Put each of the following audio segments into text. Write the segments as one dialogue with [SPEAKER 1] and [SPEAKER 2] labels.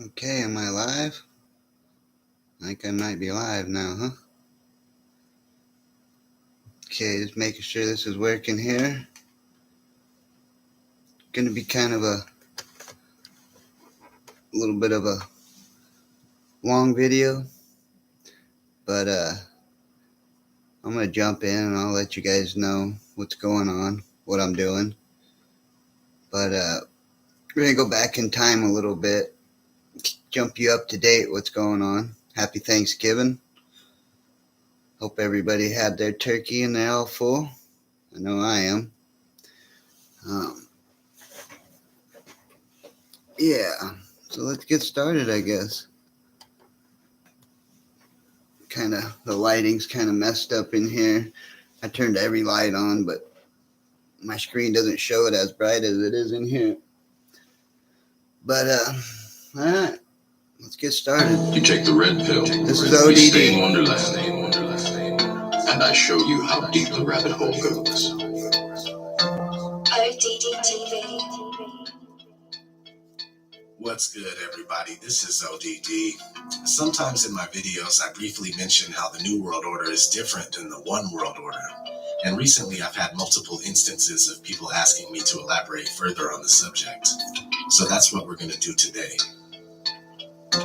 [SPEAKER 1] Okay, am I live? I think I might be live now, huh? Okay, just making sure this is working here. Gonna be kind of a little bit of a long video, but I'm gonna jump in and I'll let you guys know what's going on, what I'm doing. But we're gonna go back in time a little bit, jump you up to date what's going on. Happy Thanksgiving. Hope everybody had their turkey and they're all full. I know I am. Yeah, so let's get started, I guess. The lighting's kind of messed up in here. I turned every light on, but my screen doesn't show it as bright as it is in here. But, all right, let's get started.
[SPEAKER 2] You take the red pill.
[SPEAKER 1] This is ODD.
[SPEAKER 2] We stay in Wonderland. And I show you how deep the rabbit hole goes.
[SPEAKER 3] ODD TV.
[SPEAKER 4] What's good, everybody? This is ODD. Sometimes in my videos, I briefly mention how the New World Order is different than the One World Order. And recently, I've had multiple instances of people asking me to elaborate further on the subject. So that's what we're going to do today.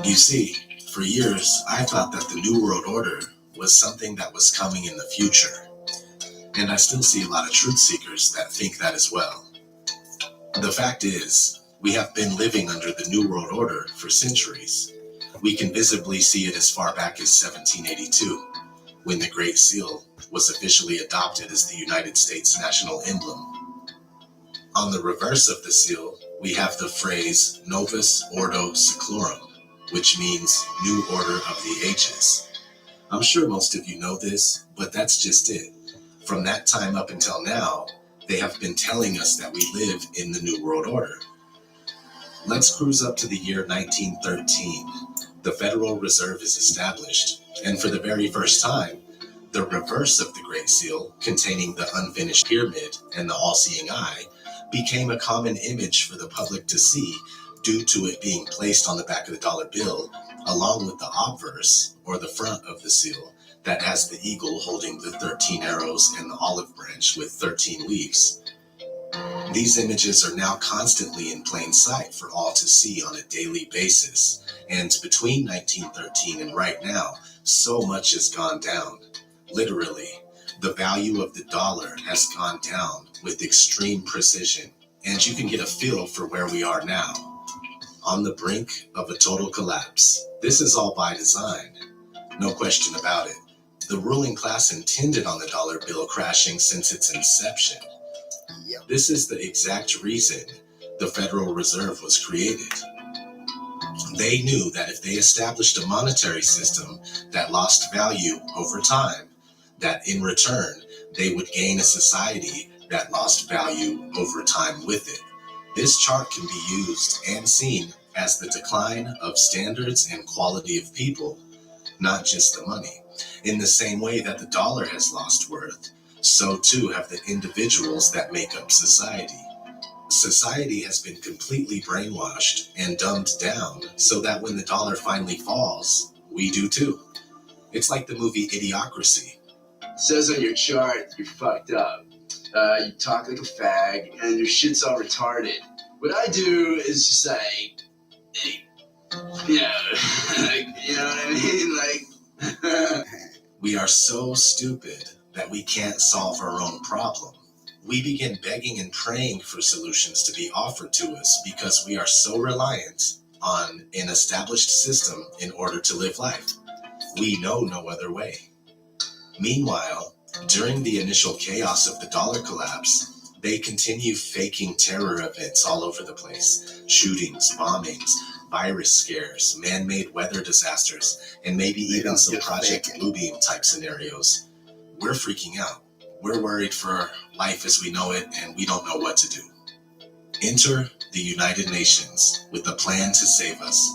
[SPEAKER 4] You see, for years, I thought that the New World Order was something that was coming in the future. And I still see a lot of truth seekers that think that as well. The fact is, we have been living under the New World Order for centuries. We can visibly see it as far back as 1782, when the Great Seal was officially adopted as the United States national emblem. On the reverse of the seal, we have the phrase Novus Ordo Seclorum, which means New Order of the Ages. I'm sure most of you know this, but that's just it. From that time up until now, they have been telling us that we live in the New World Order. Let's cruise up to the year 1913. The Federal Reserve is established, and for the very first time, the reverse of the Great Seal, containing the unfinished pyramid and the all-seeing eye, became a common image for the public to see due to it being placed on the back of the dollar bill, along with the obverse, or the front of the seal, that has the eagle holding the 13 arrows and the olive branch with 13 leaves. These images are now constantly in plain sight for all to see on a daily basis, and between 1913 and right now, so much has gone down. Literally, the value of the dollar has gone down with extreme precision, and you can get a feel for where we are now. On the brink of a total collapse. This is all by design. No question about it. The ruling class intended on the dollar bill crashing since its inception. This is the exact reason the Federal Reserve was created. They knew that if they established a monetary system that lost value over time, that in return, they would gain a society that lost value over time with it. This chart can be used and seen as the decline of standards and quality of people, not just the money. In the same way that the dollar has lost worth, so too have the individuals that make up society. Society has been completely brainwashed and dumbed down so that when the dollar finally falls, we do too. It's like the movie Idiocracy.
[SPEAKER 5] It says on your chart you're fucked up. You talk like a fag and your shit's all retarded. What I do is just say, hey, you know what I mean?
[SPEAKER 4] We are so stupid that we can't solve our own problem. We begin begging and praying for solutions to be offered to us because we are so reliant on an established system in order to live life. We know no other way. Meanwhile, during the initial chaos of the dollar collapse, they continue faking terror events all over the place. Shootings, bombings, virus scares, man-made weather disasters, and maybe even some Project Bluebeam type scenarios. We're freaking out. We're worried for life as we know it, and we don't know what to do. Enter the United Nations with a plan to save us.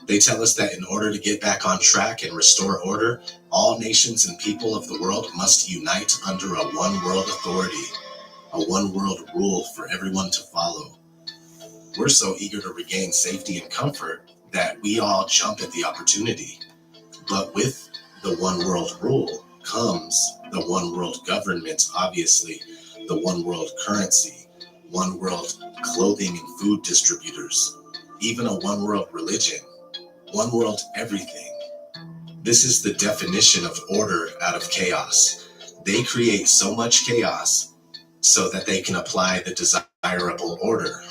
[SPEAKER 4] They tell us that in order to get back on track and restore order, all nations and people of the world must unite under a one-world authority, a one-world rule for everyone to follow. We're so eager to regain safety and comfort that we all jump at the opportunity. But with the one world rule comes the one world government, obviously, the one world currency, one world clothing and food distributors, even a one world religion, one world everything. This is the definition of order out of chaos. They create so much chaos so that they can apply the desirable order.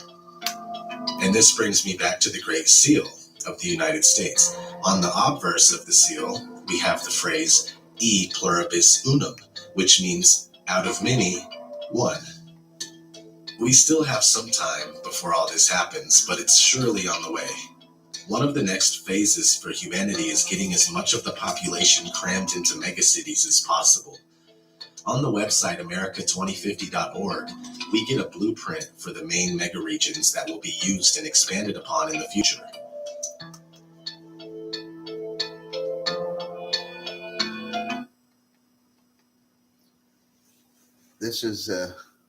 [SPEAKER 4] And this brings me back to the Great Seal of the United States. On the obverse of the seal, we have the phrase e pluribus unum, which means out of many, one. We still have some time before all this happens, but it's surely on the way. One of the next phases for humanity is getting as much of the population crammed into megacities as possible. On the website america2050.org, we get a blueprint for the main megaregions that will be used and expanded upon in the future.
[SPEAKER 1] This is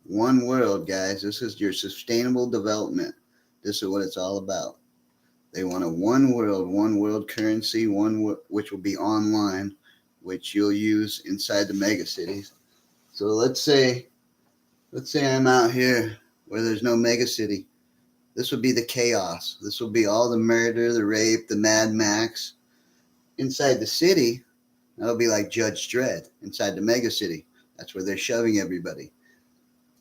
[SPEAKER 1] one world, guys. This is your sustainable development. This is what it's all about. They want a one world currency, which will be online, which you'll use inside the mega cities. So let's say I'm out here where there's no mega city. This would be the chaos. This will be all the murder, the rape, the Mad Max. Inside the city, that'll be like Judge Dredd. Inside the mega city, that's where they're shoving everybody.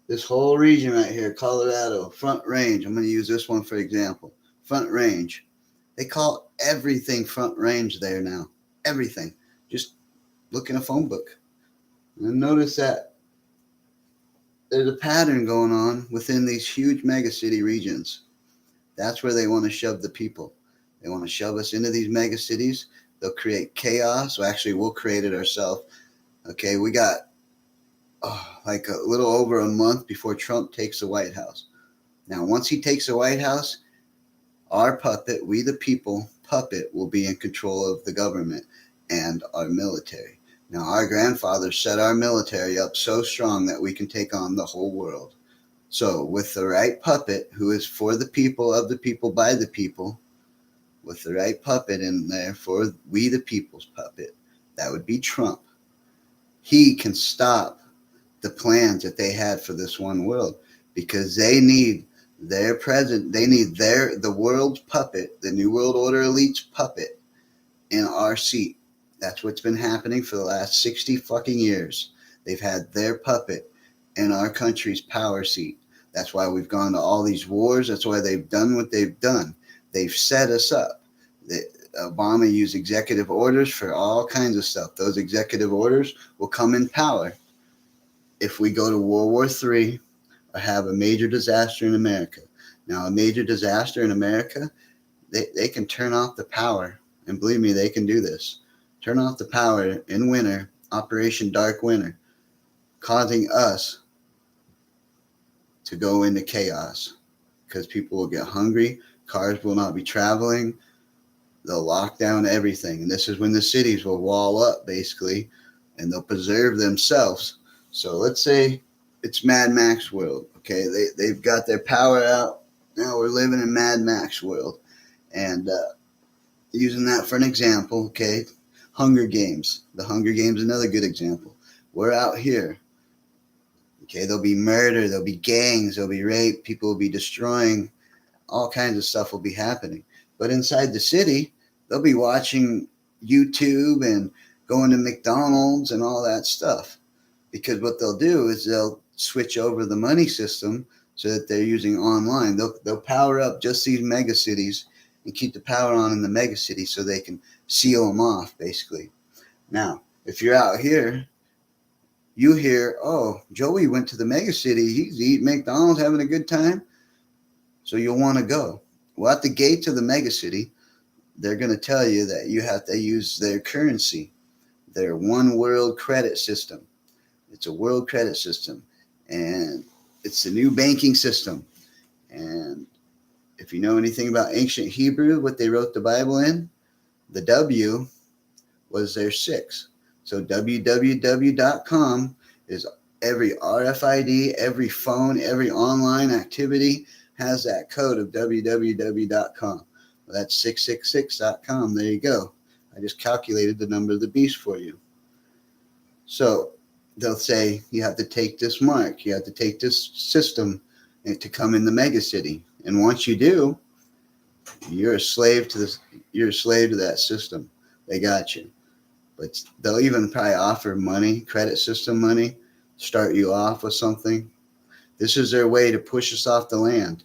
[SPEAKER 1] This whole region right here, Colorado, Front Range. I'm going to use this one for example. Front Range. They call everything Front Range there now. Everything. Just look in a phone book. And notice that there's a pattern going on within these huge megacity regions. That's where they want to shove the people. They want to shove us into these megacities. They'll create chaos. Well, actually, we'll create it ourselves. Okay, we got like a little over a month before Trump takes the White House. Now, once he takes the White House, our puppet, we the people puppet, will be in control of the government and our military. Now, our grandfathers set our military up so strong that we can take on the whole world. So, with the right puppet, who is for the people, of the people, by the people, with the right puppet in there for we the people's puppet, that would be Trump. He can stop the plans that they had for this one world because they need their president, they need the world's puppet, the New World Order elite's puppet in our seat. That's what's been happening for the last 60 fucking years. They've had their puppet in our country's power seat. That's why we've gone to all these wars. That's why they've done what they've done. They've set us up. Obama used executive orders for all kinds of stuff. Those executive orders will come in power if we go to World War III or have a major disaster in America. Now, a major disaster in America, they can turn off the power. And believe me, they can do this. Turn off the power in winter, Operation Dark Winter, causing us to go into chaos because people will get hungry, cars will not be traveling, they'll lock down everything. And this is when the cities will wall up, basically, and they'll preserve themselves. So let's say it's Mad Max world, okay? They've got their power out. Now we're living in Mad Max world. And using that for an example, okay? Hunger Games. The Hunger Games, another good example. We're out here. Okay, there'll be murder, there'll be gangs, there'll be rape, people will be destroying, all kinds of stuff will be happening. But inside the city, they'll be watching YouTube and going to McDonald's and all that stuff. Because what they'll do is they'll switch over the money system so that they're using online. They'll power up just these mega cities and keep the power on in the mega cities so they can seal them off, basically. Now, if you're out here, you hear, oh, Joey went to the mega city. He's eating McDonald's, having a good time. So you'll want to go. Well, at the gates of the mega city, they're going to tell you that you have to use their currency, their one world credit system. It's a world credit system. And it's the new banking system. And if you know anything about ancient Hebrew, what they wrote the Bible in, the W was their 6. So www.com is every RFID, every phone, every online activity has that code of www.com. That's 666.com. There you go. I just calculated the number of the beast for you. So they'll say you have to take this mark, you have to take this system to come in the mega city. And once you do, you're a slave to this. You're a slave to that system. They got you. But they'll even probably offer money, credit system money, start you off with something. This is their way to push us off the land.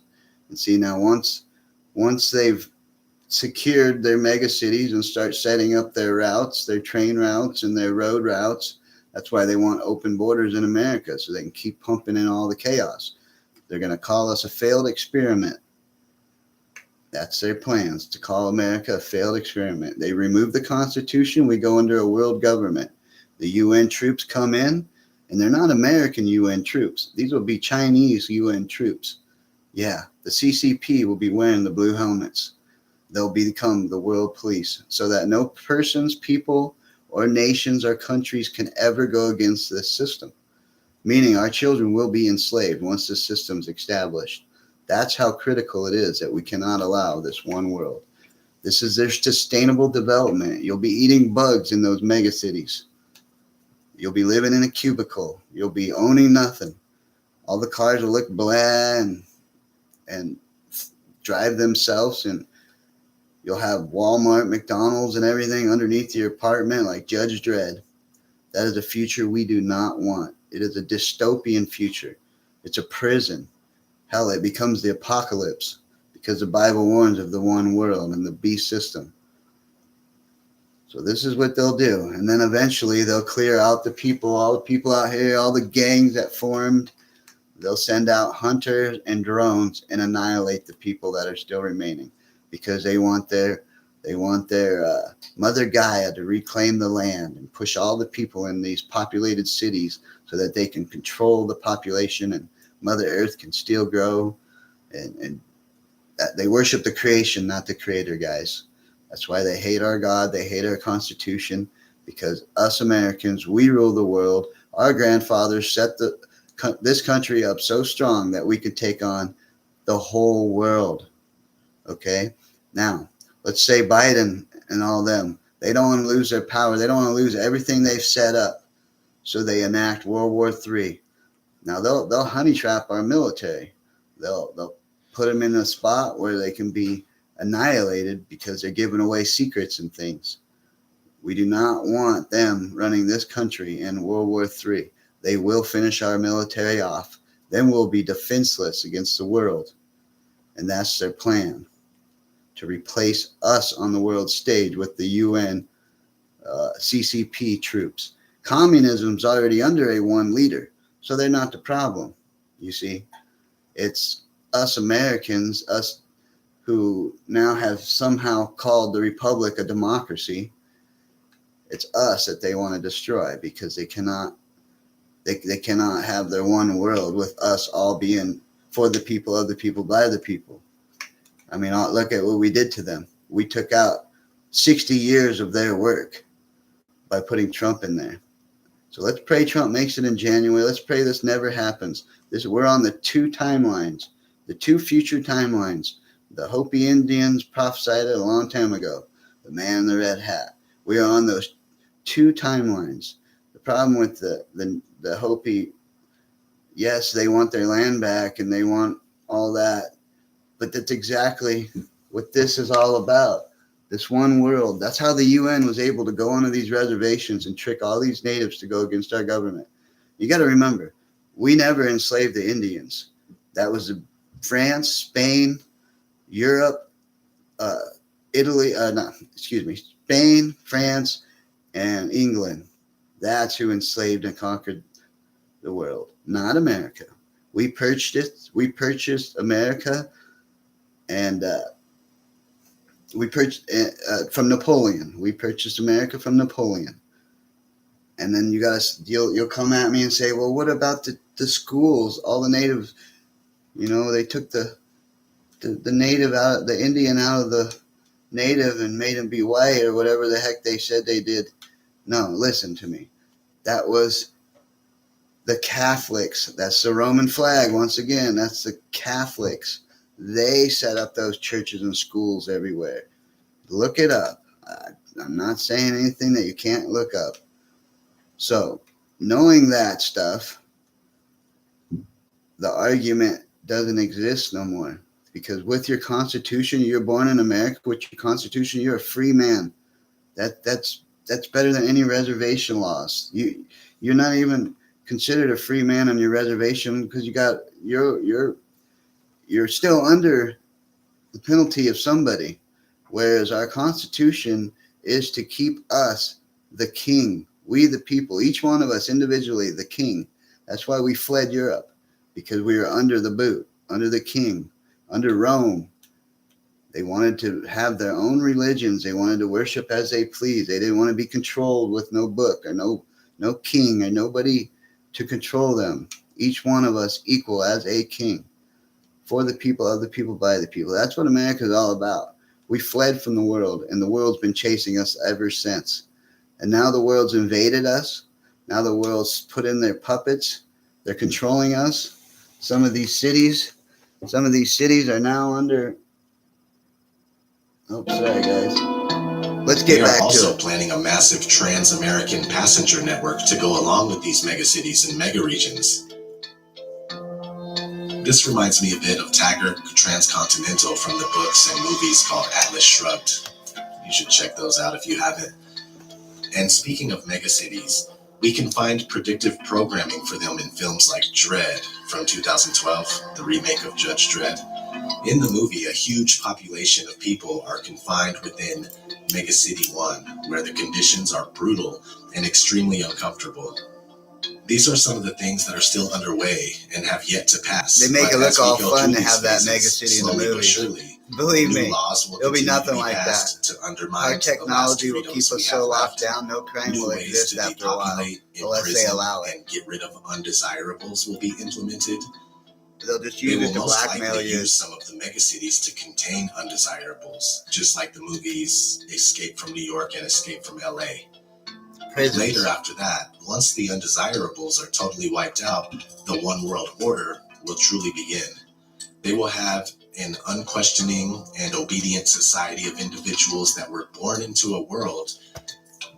[SPEAKER 1] And see, now once they've secured their mega cities and start setting up their routes, their train routes and their road routes, that's why they want open borders in America, so they can keep pumping in all the chaos. They're going to call us a failed experiment. That's their plans, to call America a failed experiment. They remove the Constitution, we go under a world government. The UN troops come in, and they're not American UN troops. These will be Chinese UN troops. Yeah, the CCP will be wearing the blue helmets. They'll become the world police, so that no persons, people, or nations or countries can ever go against this system. Meaning our children will be enslaved once the system's established. That's how critical it is that we cannot allow this one world. This is their sustainable development. You'll be eating bugs in those mega cities. You'll be living in a cubicle. You'll be owning nothing. All the cars will look bland and drive themselves, and you'll have Walmart, McDonald's, and everything underneath your apartment like Judge Dredd. That is a future we do not want. It is a dystopian future. It's a prison. Hell, it becomes the apocalypse because the Bible warns of the one world and the beast system. So this is what they'll do. And then eventually they'll clear out the people, all the people out here, all the gangs that formed. They'll send out hunters and drones and annihilate the people that are still remaining, because they want their Mother Gaia to reclaim the land and push all the people in these populated cities so that they can control the population and Mother Earth can still grow. And they worship the creation, not the creator, guys. That's why they hate our God. They hate our Constitution, because us Americans, we rule the world. Our grandfathers set this country up so strong that we could take on the whole world. Okay? Now, let's say Biden and all them, they don't want to lose their power. They don't want to lose everything they've set up. So they enact World War III. Now, they'll honey trap our military. They'll put them in a spot where they can be annihilated because they're giving away secrets and things. We do not want them running this country in World War III. They will finish our military off. Then we'll be defenseless against the world. And that's their plan, to replace us on the world stage with the UN CCP troops. Communism's already under a one leader, so they're not the problem, you see. It's us Americans, us who now have somehow called the Republic a democracy. It's us that they want to destroy, because they cannot have their one world with us all being for the people, of the people, by the people. I mean, look at what we did to them. We took out 60 years of their work by putting Trump in there. So let's pray Trump makes it in January. Let's pray this never happens. We're on the two timelines, the two future timelines. The Hopi Indians prophesied it a long time ago. The man in the red hat. We are on those two timelines. The problem with the Hopi, yes, they want their land back and they want all that. But that's exactly what this is all about. This one world. That's how the UN was able to go onto these reservations and trick all these natives to go against our government. You got to remember, we never enslaved the Indians. That was France, Spain, Europe, Spain, France, and England. That's who enslaved and conquered the world, not America. We purchased America, and we purchased from Napoleon. We purchased America from Napoleon. And then you'll come at me and say, well, what about the schools? All the natives, they took the native out, the Indian out of the native and made him be white, or whatever the heck they said they did. No, listen to me. That was the Catholics. That's the Roman flag. Once again, that's the Catholics. They set up those churches and schools everywhere. Look it up. I'm not saying anything that you can't look up. So, knowing that stuff, the argument doesn't exist no more. Because with your Constitution, you're born in America. With your Constitution, you're a free man. That's better than any reservation laws. You're not even considered a free man on your reservation because you're still under the penalty of somebody. Whereas our Constitution is to keep us, the king, we the people, each one of us individually, the king. That's why we fled Europe, because we were under the boot, under the king, under Rome. They wanted to have their own religions. They wanted to worship as they pleased. They didn't want to be controlled with no book or no king or nobody to control them. Each one of us equal as a king, for the people, of the people, by the people. That's what America is all about. We fled from the world, and the world's been chasing us ever since. And now the world's invaded us. Now the world's put in their puppets. They're controlling us. Some of these cities are now under... Oh, sorry, guys. Let's get back to it.
[SPEAKER 4] They are also planning a massive trans-American passenger network to go along with these megacities and mega-regions. This reminds me a bit of Taggart Transcontinental from the books and movies called Atlas Shrugged. You should check those out if you haven't. And speaking of megacities, we can find predictive programming for them in films like Dredd from 2012, the remake of Judge Dredd. In the movie, a huge population of people are confined within Megacity 1, where the conditions are brutal and extremely uncomfortable. These are some of the things that are still underway and have yet to pass.
[SPEAKER 1] They make it look all fun to have that megacity in the movie.
[SPEAKER 4] Surely,
[SPEAKER 1] believe me,
[SPEAKER 4] it'll
[SPEAKER 1] be nothing like that.
[SPEAKER 4] To undermine
[SPEAKER 1] our technology will keep us so locked down, no crime will exist after a while, unless they allow it.
[SPEAKER 4] And get rid of undesirables will be implemented.
[SPEAKER 1] They'll just use it to blackmail you.
[SPEAKER 4] Use some of the megacities to contain undesirables, just like the movies Escape from New York and Escape from LA.
[SPEAKER 1] Prisons.
[SPEAKER 4] Later after that, once the undesirables are totally wiped out, the one world order will truly begin. They will have an unquestioning and obedient society of individuals that were born into a world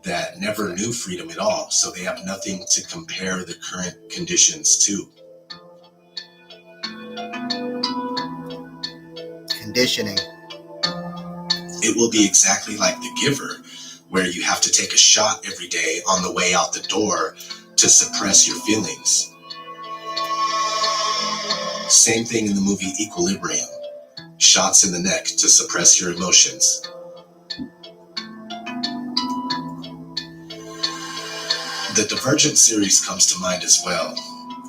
[SPEAKER 4] that never knew freedom at all, so they have nothing to compare the current conditions to.
[SPEAKER 1] Conditioning.
[SPEAKER 4] It will be exactly like The Giver, where you have to take a shot every day on the way out the door to suppress your feelings. Same thing in the movie Equilibrium. Shots in the neck to suppress your emotions. The Divergent series comes to mind as well.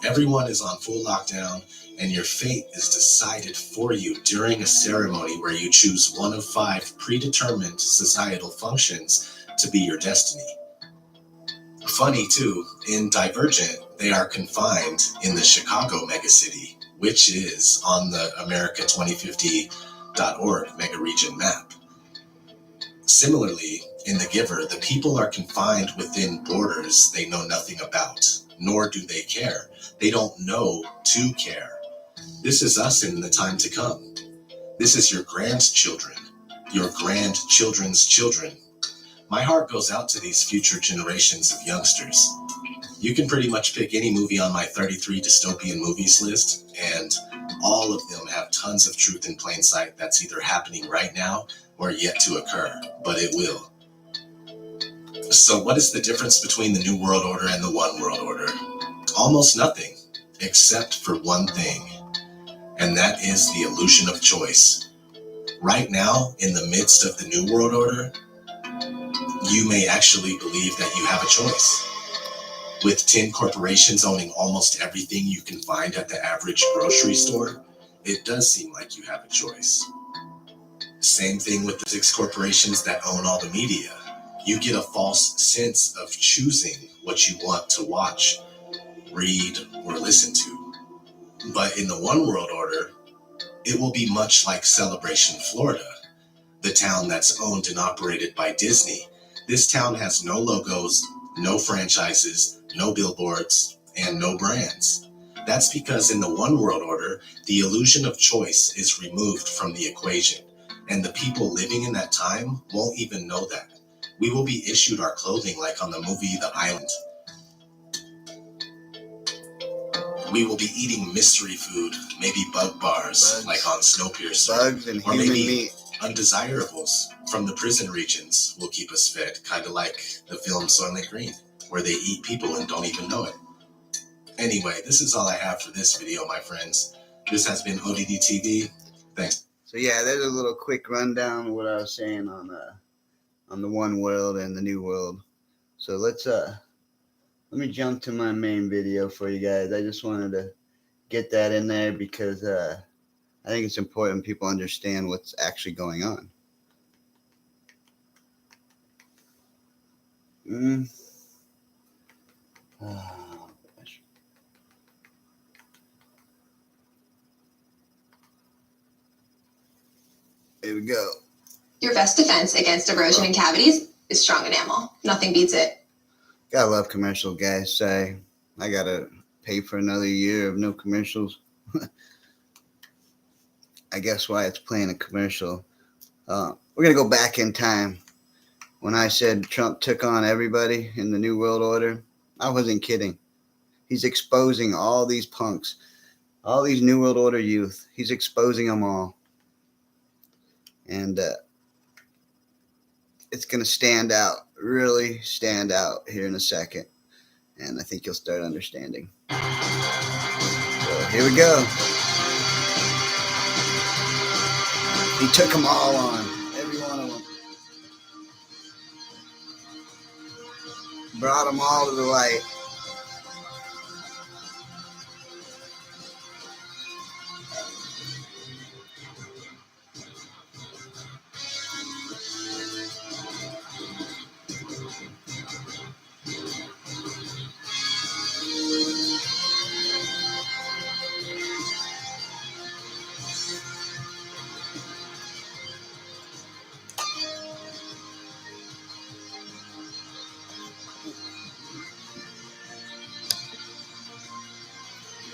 [SPEAKER 4] Everyone is on full lockdown, and your fate is decided for you during a ceremony where you choose one of 5 predetermined societal functions to be your destiny. Funny too, in Divergent, they are confined in the Chicago megacity, which is on the America2050.org megaregion map. Similarly, in The Giver, the people are confined within borders they know nothing about, nor do they care. They don't know to care. This is us in the time to come. This is your grandchildren, your grandchildren's children. My heart goes out to these future generations of youngsters. You can pretty much pick any movie on my 33 dystopian movies list, and all of them have tons of truth in plain sight that's either happening right now or yet to occur, but it will. So what is the difference between the New World Order and the One World Order? Almost nothing, except for one thing, and that is the illusion of choice. Right now, in the midst of the New World Order, you may actually believe that you have a choice. With 10 corporations owning almost everything you can find at the average grocery store, it does seem like you have a choice. Same thing with the 6 corporations that own all the media. You get a false sense of choosing what you want to watch, read, or listen to. But in the One World Order, it will be much like Celebration, Florida, the town that's owned and operated by Disney. This town has no logos, no franchises, no billboards, and no brands. That's because in the one world order, the illusion of choice is removed from the equation, and the people living in that time won't even know that. We will be issued our clothing like on the movie The Island. We will be eating mystery food, maybe bug bars, like on Snowpiercer.
[SPEAKER 1] Bugs and
[SPEAKER 4] or
[SPEAKER 1] human
[SPEAKER 4] maybe
[SPEAKER 1] meat.
[SPEAKER 4] undesirables from the prison regions will keep us fed, kind of like the film Soylent Green, where they eat people and don't even know it. Anyway, this is all I have for this video, my friends. This has been ODD TV. Thanks.
[SPEAKER 1] So yeah, there's a little quick rundown of what I was saying on the one world and the new world. So let me jump to my main video for you guys. I just wanted to get that in there because I think it's important people understand what's actually going on. Oh, gosh. Here we go.
[SPEAKER 3] Your best defense against erosion and cavities is strong enamel. Nothing beats it.
[SPEAKER 1] Gotta love commercial, guys. Sorry, I gotta pay for another year of no commercials. I guess why it's playing a commercial. We're gonna go back in time. When I said Trump took on everybody in the New World Order, I wasn't kidding. He's exposing all these punks, all these New World Order youth. He's exposing them all. And it's going to stand out, really stand out here in a second. And I think you'll start understanding. So here we go. He took them all on, every one of them. Brought them all to the light.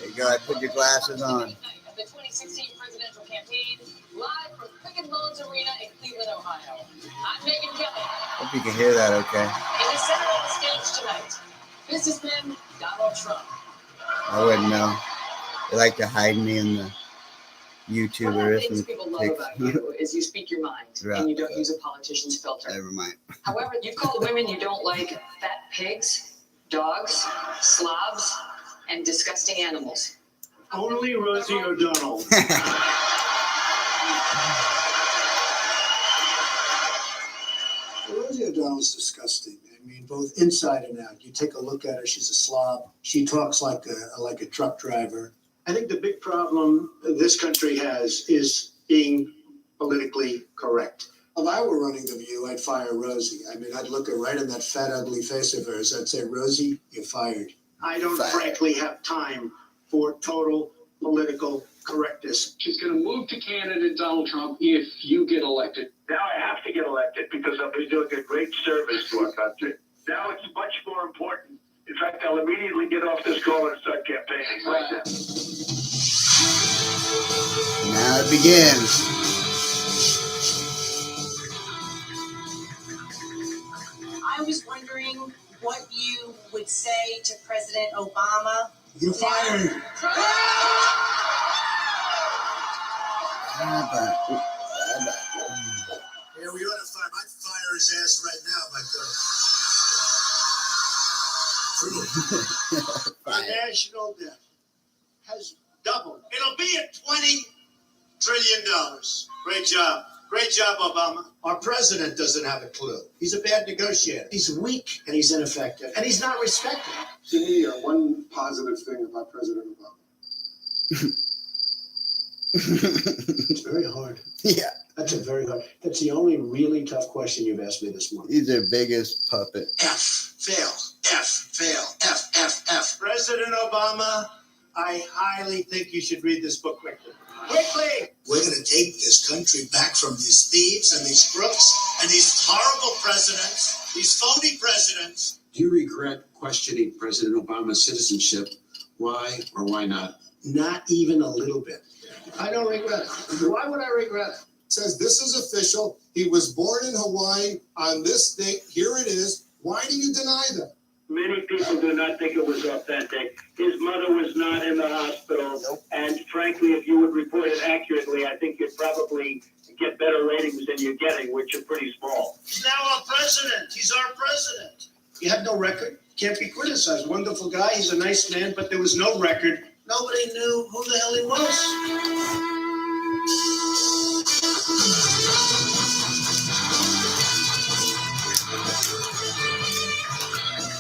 [SPEAKER 1] There you go. I put your glasses on.
[SPEAKER 6] Of the 2016 presidential campaign, live from Quicken Loans Arena in Cleveland, Ohio. I'm Megan Kelly.
[SPEAKER 1] Hope you can hear that okay.
[SPEAKER 6] In the center of the stage tonight, businessman Donald Trump.
[SPEAKER 1] I wouldn't know. They like to hide me in the
[SPEAKER 6] One
[SPEAKER 1] YouTuber
[SPEAKER 6] of the things people love about you is you speak your mind and you don't use a politician's filter.
[SPEAKER 1] Never mind.
[SPEAKER 6] However, you've called women you don't like fat pigs, dogs, slobs, and disgusting animals.
[SPEAKER 7] Only Rosie O'Donnell. Rosie O'Donnell's disgusting. I mean, both inside and out. You take a look at her; she's a slob. She talks like a truck driver. I think the big problem this country has is being politically correct. If I were running The View, I'd fire Rosie. I mean, I'd look her right in that fat, ugly face of hers. I'd say, Rosie, you're fired. I don't frankly have time for total political correctness.
[SPEAKER 8] She's going to move to candidate Donald Trump if you get elected.
[SPEAKER 9] Now I have to get elected because I'll be doing a great service to our country. Now it's much more important. In fact, I'll immediately get off this call and start campaigning right now.
[SPEAKER 1] Now it begins.
[SPEAKER 10] I was wondering what you would say to President Obama.
[SPEAKER 7] You're fired. Yeah, we ought to fire. I'd fire his ass right now, my God. The national debt has doubled. It'll be at $20 trillion. Great job. Great job, Obama. Our president doesn't have a clue. He's a bad negotiator. He's weak and he's ineffective and he's not respected.
[SPEAKER 8] Give me one positive thing about President Obama.
[SPEAKER 7] It's very hard.
[SPEAKER 1] Yeah.
[SPEAKER 7] That's the only really tough question you've asked me this morning.
[SPEAKER 1] He's their biggest puppet.
[SPEAKER 7] F, fail. President Obama, I highly think you should read this book quickly. Quickly! We're going to take this country back from these thieves and these crooks and these horrible presidents, these phony presidents.
[SPEAKER 8] Do you regret questioning President Obama's citizenship
[SPEAKER 5] Why or why not?
[SPEAKER 7] Not even a little bit. I don't regret it. Why would I regret it?
[SPEAKER 11] Says this is official. He was born in Hawaii on this date. Here it is. Why do you deny them?
[SPEAKER 9] Many people do not think it was authentic. His mother was not in the hospital. And frankly, if you would report it accurately, I think you'd probably get better ratings than you're getting, which are pretty small.
[SPEAKER 7] He's now our president. He's our president. He had no record. Can't be criticized. Wonderful guy. He's a nice man, but there was no record. Nobody knew who the hell he was.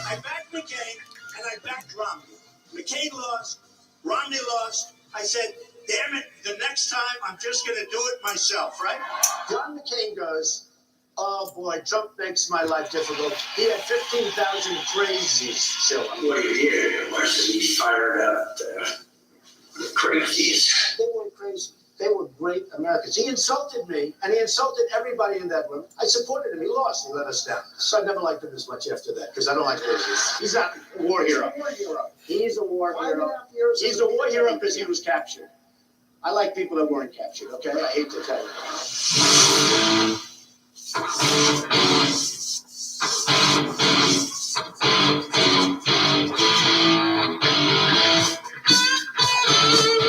[SPEAKER 7] I backed McCain and I backed Romney. McCain lost. Romney lost. I said, damn it, the next time I'm just going to do it myself, right? John McCain goes, oh boy, Trump makes my life difficult. He had 15,000 crazies show up.
[SPEAKER 9] What do you hear? Why should he fired up the crazies?
[SPEAKER 7] They weren't crazy. They were great Americans. He insulted me, and he insulted everybody in that room. I supported him. He lost. He let us down. So I never liked him as much after that, because I don't like crazies. He's not a war hero. He's a war hero. He's a war hero because he was captured. I like people that weren't captured, okay? I hate to tell you.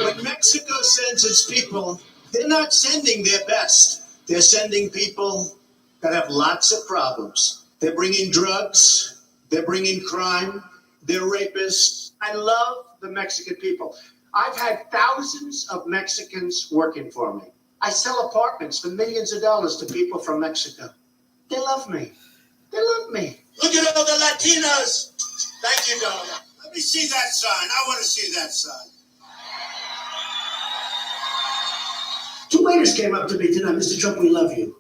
[SPEAKER 7] When Mexico sends its people, they're not sending their best. They're sending people that have lots of problems. They're bringing drugs. They're bringing crime. They're rapists. I love the Mexican people. I've had thousands of Mexicans working for me. I sell apartments for millions of dollars to people from Mexico. They love me. They love me. Look at all the Latinos. Thank you, darling. Let me see that sign. I want to see that sign. Two waiters came up to me tonight. Mr. Trump, we love you.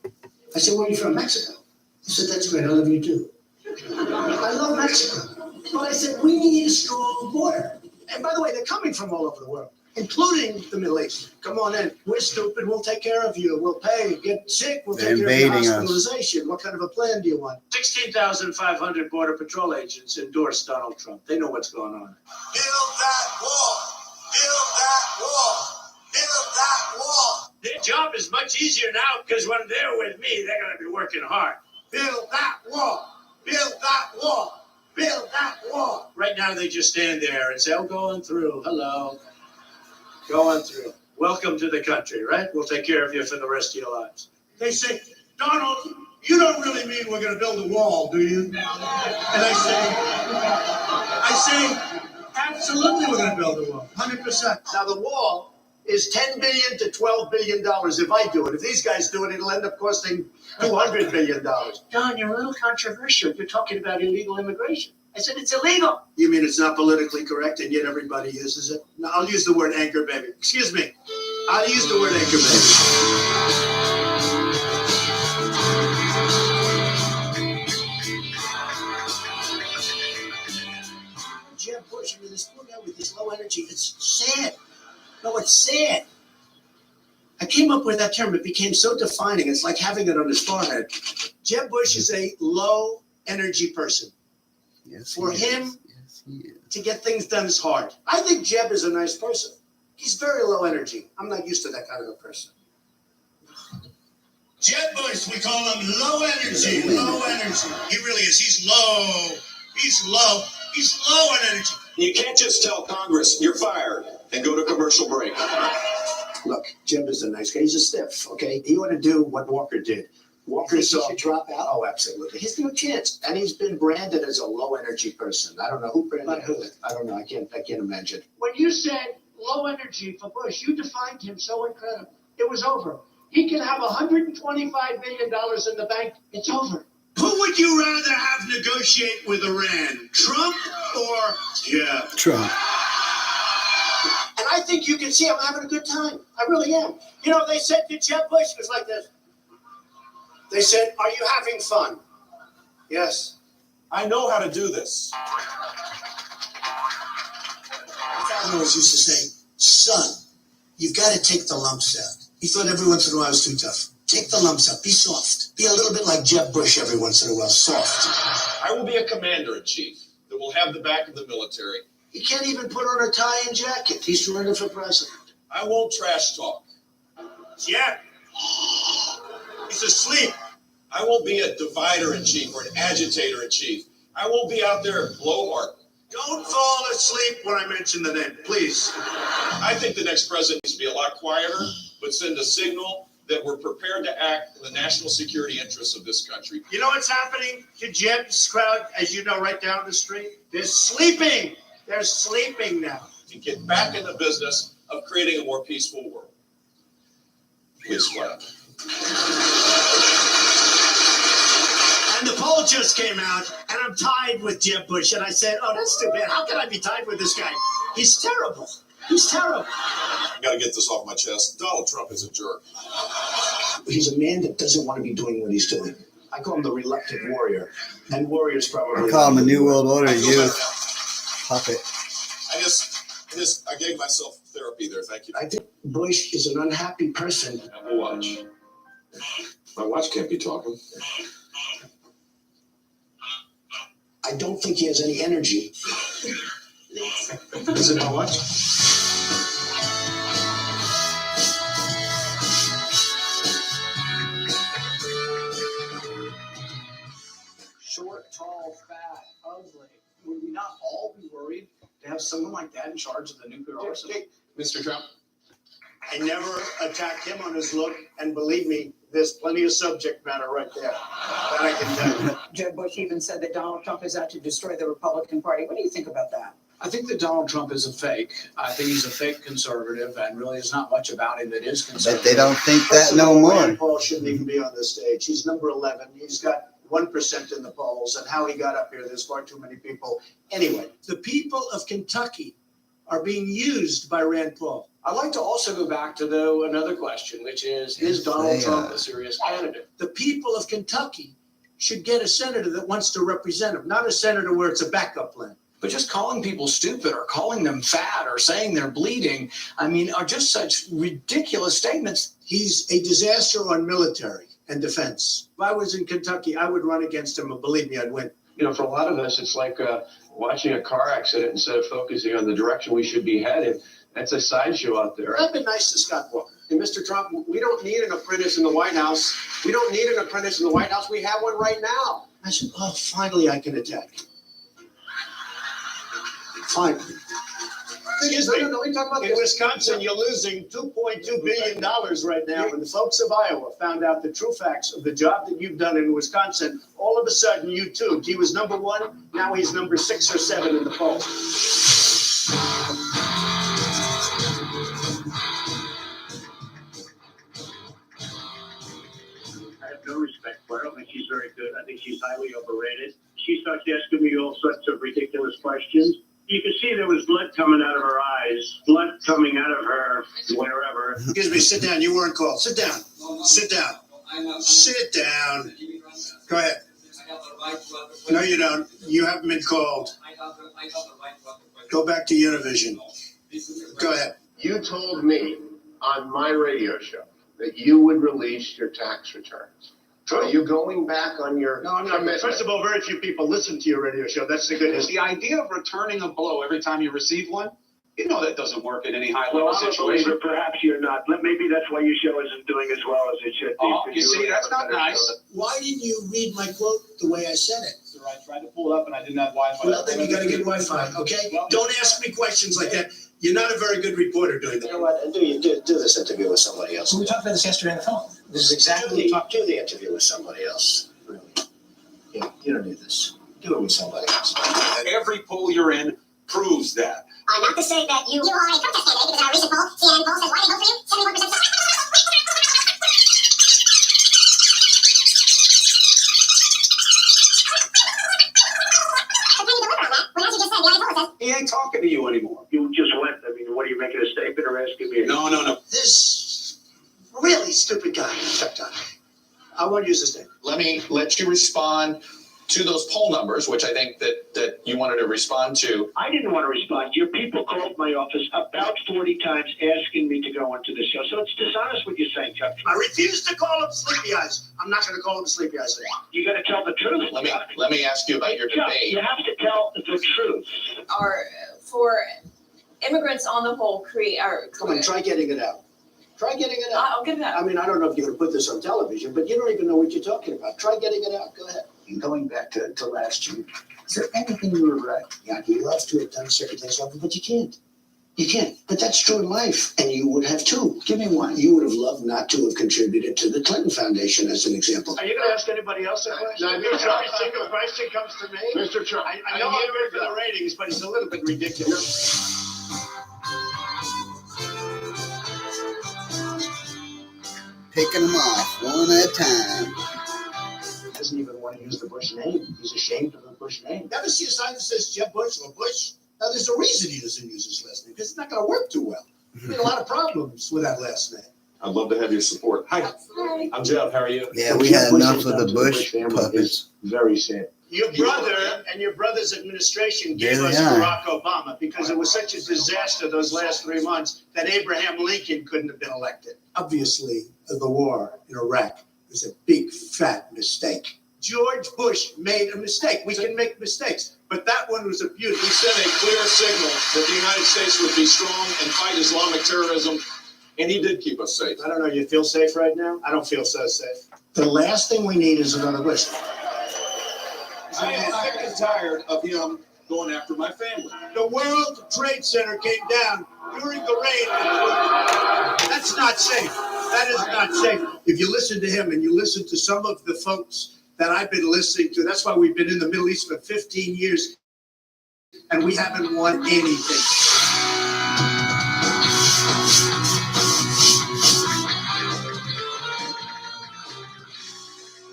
[SPEAKER 7] I said, where are you from? Mexico. He said, that's great. I love you too. I love Mexico. But I said, we need a strong border. And by the way, they're coming from all over the world, including the Middle East. Come on in. We're stupid. We'll take care of you. We'll pay. Get sick. We'll take care of your hospitalization. What kind of a plan do you want? 16,500 Border Patrol agents endorsed Donald Trump. They know what's going on. Build that wall. Build that wall. Build that wall. Their job is much easier now because when they're with me, they're going to be working hard. Build that wall. Build that wall. Build that wall. Right now, they just stand there and say, oh, going through. Hello. Going through. Welcome to the country, right? We'll take care of you for the rest of your lives. They say, Donald, you don't really mean we're going to build a wall, do you? And I say, absolutely we're going to build a wall. 100%. Now, the wall is $10 billion to $12 billion if I do it. If these guys do it, it'll end up costing $200 billion. Don, you're a little controversial. You're talking about illegal immigration. I said, it's illegal. You mean it's not politically correct and yet everybody uses it? No, I'll use the word anchor baby. Excuse me. I'll use the word anchor baby. Jeb Bush, I mean, this poor guy with this low energy, it's sad. No, it's sad. I came up with that term. It became so defining. It's like having it on his forehead. Jeb Bush is a low energy person.
[SPEAKER 1] Yes,
[SPEAKER 7] for him to get things done is hard. I think Jeb is a nice person. He's very low energy. I'm not used to that kind of a person. Jeb Bush, we call him low energy. Low energy. He really is. He's low. He's low. He's low on energy.
[SPEAKER 12] You can't just tell Congress you're fired and go to commercial break.
[SPEAKER 7] Look, Jeb is a nice guy. He's a stiff, okay? He ought to do what Walker did. Walker should drop out. Oh, absolutely. He's no chance. And he's been branded as a low-energy person. I don't know who branded him. I don't know. I can't imagine. When you said low energy for Bush, you defined him so incredible. It was over. He can have $125 billion in the bank. It's over. Who would you rather have negotiate with Iran? Trump or
[SPEAKER 1] Trump?
[SPEAKER 7] And I think you can see I'm having a good time. I really am. You know, they said to Jeb Bush, it was like this. They said, are you having fun? Yes.
[SPEAKER 12] I know how to do this.
[SPEAKER 7] My father always used to say, son, you've got to take the lumps out. He thought every once in a while I was too tough. Take the lumps out. Be soft. Be a little bit like Jeb Bush every once in a while. Soft.
[SPEAKER 12] I will be a commander-in-chief that will have the back of the military
[SPEAKER 7] He can't even put on a tie and jacket. He's running for president.
[SPEAKER 12] I won't trash talk.
[SPEAKER 11] Jeb, he's asleep.
[SPEAKER 12] I won't be a divider-in-chief or an agitator-in-chief. I won't be out there blowhard.
[SPEAKER 11] Don't fall asleep when I mention the name, please.
[SPEAKER 12] I think the next president needs to be a lot quieter, but send a signal that we're prepared to act in the national security interests of this country.
[SPEAKER 11] You know what's happening to Jeb's crowd, as you know, right down the street? They're sleeping. They're sleeping now.
[SPEAKER 12] To get back in the business of creating a more peaceful world. Please clap.
[SPEAKER 7] And the poll just came out, and I'm tied with Jeb Bush. And I said, oh, that's too bad. How can I be tied with this guy? He's terrible. He's terrible.
[SPEAKER 12] I got to get this off my chest. Donald Trump is a jerk.
[SPEAKER 7] He's a man that doesn't want to be doing what he's doing. I call him the reluctant warrior. And warrior's probably...
[SPEAKER 1] I call him a New World Order youth puppet.
[SPEAKER 12] I gave myself therapy there. Thank you.
[SPEAKER 7] I think Bush is an unhappy person.
[SPEAKER 12] Apple Watch. My watch can't be talking.
[SPEAKER 7] I don't think he has any energy.
[SPEAKER 12] Is it my watch?
[SPEAKER 13] Short, tall, fat, ugly. Would we not all be worried to have someone like that in charge of the nuclear arsenal?
[SPEAKER 12] Mr. Trump?
[SPEAKER 11] I never attacked him on his look, and believe me, there's plenty of subject matter right there. That I can tell you.
[SPEAKER 14] Jeb Bush even said that Donald Trump is out to destroy the Republican Party. What do you think about that?
[SPEAKER 13] I think that Donald Trump is a fake. I think he's a fake conservative, and really there's not much about him that is conservative.
[SPEAKER 1] But they don't think that no more.
[SPEAKER 7] Rand Paul shouldn't even be on the stage. He's number 11. He's got 1% in the polls, and how he got up here, there's far too many people. Anyway, the people of Kentucky are being used by Rand Paul.
[SPEAKER 13] I'd like to also go back to, though, another question, which is Donald Trump a serious candidate?
[SPEAKER 7] The people of Kentucky should get a senator that wants to represent them, not a senator where it's a backup plan.
[SPEAKER 13] But just calling people stupid or calling them fat or saying they're bleeding, I mean, are just such ridiculous statements.
[SPEAKER 7] He's a disaster on military and defense. If I was in Kentucky, I would run against him, and believe me, I'd win.
[SPEAKER 15] You know, for a lot of us, it's like watching a car accident instead of focusing on the direction we should be headed. That's a sideshow out there.
[SPEAKER 7] I've been nice to Scott Walker.
[SPEAKER 16] And Mr. Trump, we don't need an apprentice in the White House. We don't need an apprentice in the White House. We have one right now.
[SPEAKER 7] I said, oh, finally I can attack him. Finally.
[SPEAKER 11] Excuse me. In Wisconsin, you're losing $2.2 billion right now. When the folks of Iowa found out the true facts of the job that you've done in Wisconsin, all of a sudden you too. He was number 1. Now he's number 6 or 7 in the polls.
[SPEAKER 9] I have no respect for her. I think she's very good. I think she's highly overrated. She starts asking me all sorts of ridiculous questions. You can see there was blood coming out of her eyes, blood coming out of her wherever.
[SPEAKER 7] Excuse me, sit down. You weren't called. Sit down. Sit down. Sit down. Go ahead. No, you don't. You haven't been called. Go back to Univision. Go ahead.
[SPEAKER 17] You told me on my radio show that you would release your tax returns. Are you going back on your...
[SPEAKER 11] No, I'm not.
[SPEAKER 17] commitment?
[SPEAKER 11] First of all, very few people listen to your radio show. That's the good news.
[SPEAKER 18] The idea of returning a blow every time you receive one, you know that doesn't work in any high-level
[SPEAKER 9] Well, I'm a
[SPEAKER 18] situation.
[SPEAKER 9] believer. Perhaps you're not. Maybe that's why your show isn't doing as well as it should be.
[SPEAKER 18] Oh, you see, that's not nice.
[SPEAKER 7] Why didn't you read my quote the way I said it?
[SPEAKER 18] Sir, I tried to pull it up and I didn't have Wi-Fi.
[SPEAKER 7] Well, then you got to get Wi-Fi, okay? Don't ask me questions like that. You're not a very good reporter doing that.
[SPEAKER 16] You know what? Do this interview with somebody else.
[SPEAKER 13] We talked about this yesterday on the phone.
[SPEAKER 16] This is exactly do the interview with somebody else. Really. You don't need this. Do it with somebody else.
[SPEAKER 18] Every poll you're in proves that.
[SPEAKER 19] Not to say that you are a protest candidate, because in our recent poll, CNN poll says, why did they vote for you? 71%.
[SPEAKER 18] He ain't talking to you anymore.
[SPEAKER 9] You just went. I mean, what are you making a statement or asking me?
[SPEAKER 18] No.
[SPEAKER 7] This really stupid guy, Chuck Todd. I want to use this name.
[SPEAKER 20] Let me let you respond to those poll numbers, which I think that you wanted to respond to.
[SPEAKER 9] I didn't want to respond. Your people called my office about 40 times asking me to go onto the show. So it's dishonest what you're saying, Chuck.
[SPEAKER 7] I refuse to call him Sleepy Eyes. I'm not going to call him Sleepy Eyes.
[SPEAKER 9] You got to tell the truth.
[SPEAKER 20] Let me ask you about your
[SPEAKER 9] Chuck,
[SPEAKER 20] debate.
[SPEAKER 9] you have to tell the truth.
[SPEAKER 14] Our
[SPEAKER 21] for immigrants on the whole
[SPEAKER 11] Come on, try getting it out. Try getting it out.
[SPEAKER 21] I'll get it out.
[SPEAKER 11] I mean, I don't know if you're going to put this on television, but you don't even know what you're talking about. Try getting it out. Go ahead.
[SPEAKER 16] And going back to last year, is there anything you regret?
[SPEAKER 11] Yeah, you love to have done certain things, but you can't. You can't. But that's true in life, and you would have too.
[SPEAKER 16] Give me one.
[SPEAKER 11] You would have loved not to have contributed to the Clinton Foundation, as an example.
[SPEAKER 7] Are you going to ask anybody else a question?
[SPEAKER 17] No,
[SPEAKER 7] Every single question comes to me.
[SPEAKER 17] Mr. Trump,
[SPEAKER 7] I know I'm good for the ratings, but it's a little bit ridiculous.
[SPEAKER 1] Picking them off one at a time.
[SPEAKER 11] He doesn't even want to use the Bush name. He's ashamed of the Bush name.
[SPEAKER 16] Never see a sign that says Jeb Bush or Bush. Now, there's a reason he doesn't use his last name, because it's not going to work too well. There's a lot of problems with that last name.
[SPEAKER 12] I'd love to have your support. Hi, I'm Jeb. How are you?
[SPEAKER 1] Yeah, we had enough of the Bush puppets.
[SPEAKER 11] Very sad.
[SPEAKER 7] Your brother and your brother's administration gave
[SPEAKER 1] There they
[SPEAKER 7] us
[SPEAKER 1] are.
[SPEAKER 7] Barack Obama because it was such a disaster those last 3 months that Abraham Lincoln couldn't have been elected.
[SPEAKER 11] Obviously, the war in Iraq was a big, fat mistake.
[SPEAKER 7] George Bush made a mistake. We can make mistakes, but that one was a beauty.
[SPEAKER 12] He sent a clear signal that the United States would be strong and fight Islamic terrorism, and he did keep us safe.
[SPEAKER 7] I don't know, you feel safe right now? I don't feel so safe.
[SPEAKER 11] The last thing we need is another Bush.
[SPEAKER 12] I am sick and tired of him going after my family.
[SPEAKER 7] The World Trade Center came down during the rain. That's not safe. That is not safe. If you listen to him and you listen to some of the folks that I've been listening to, that's why we've been in the Middle East for 15 years and we haven't won anything.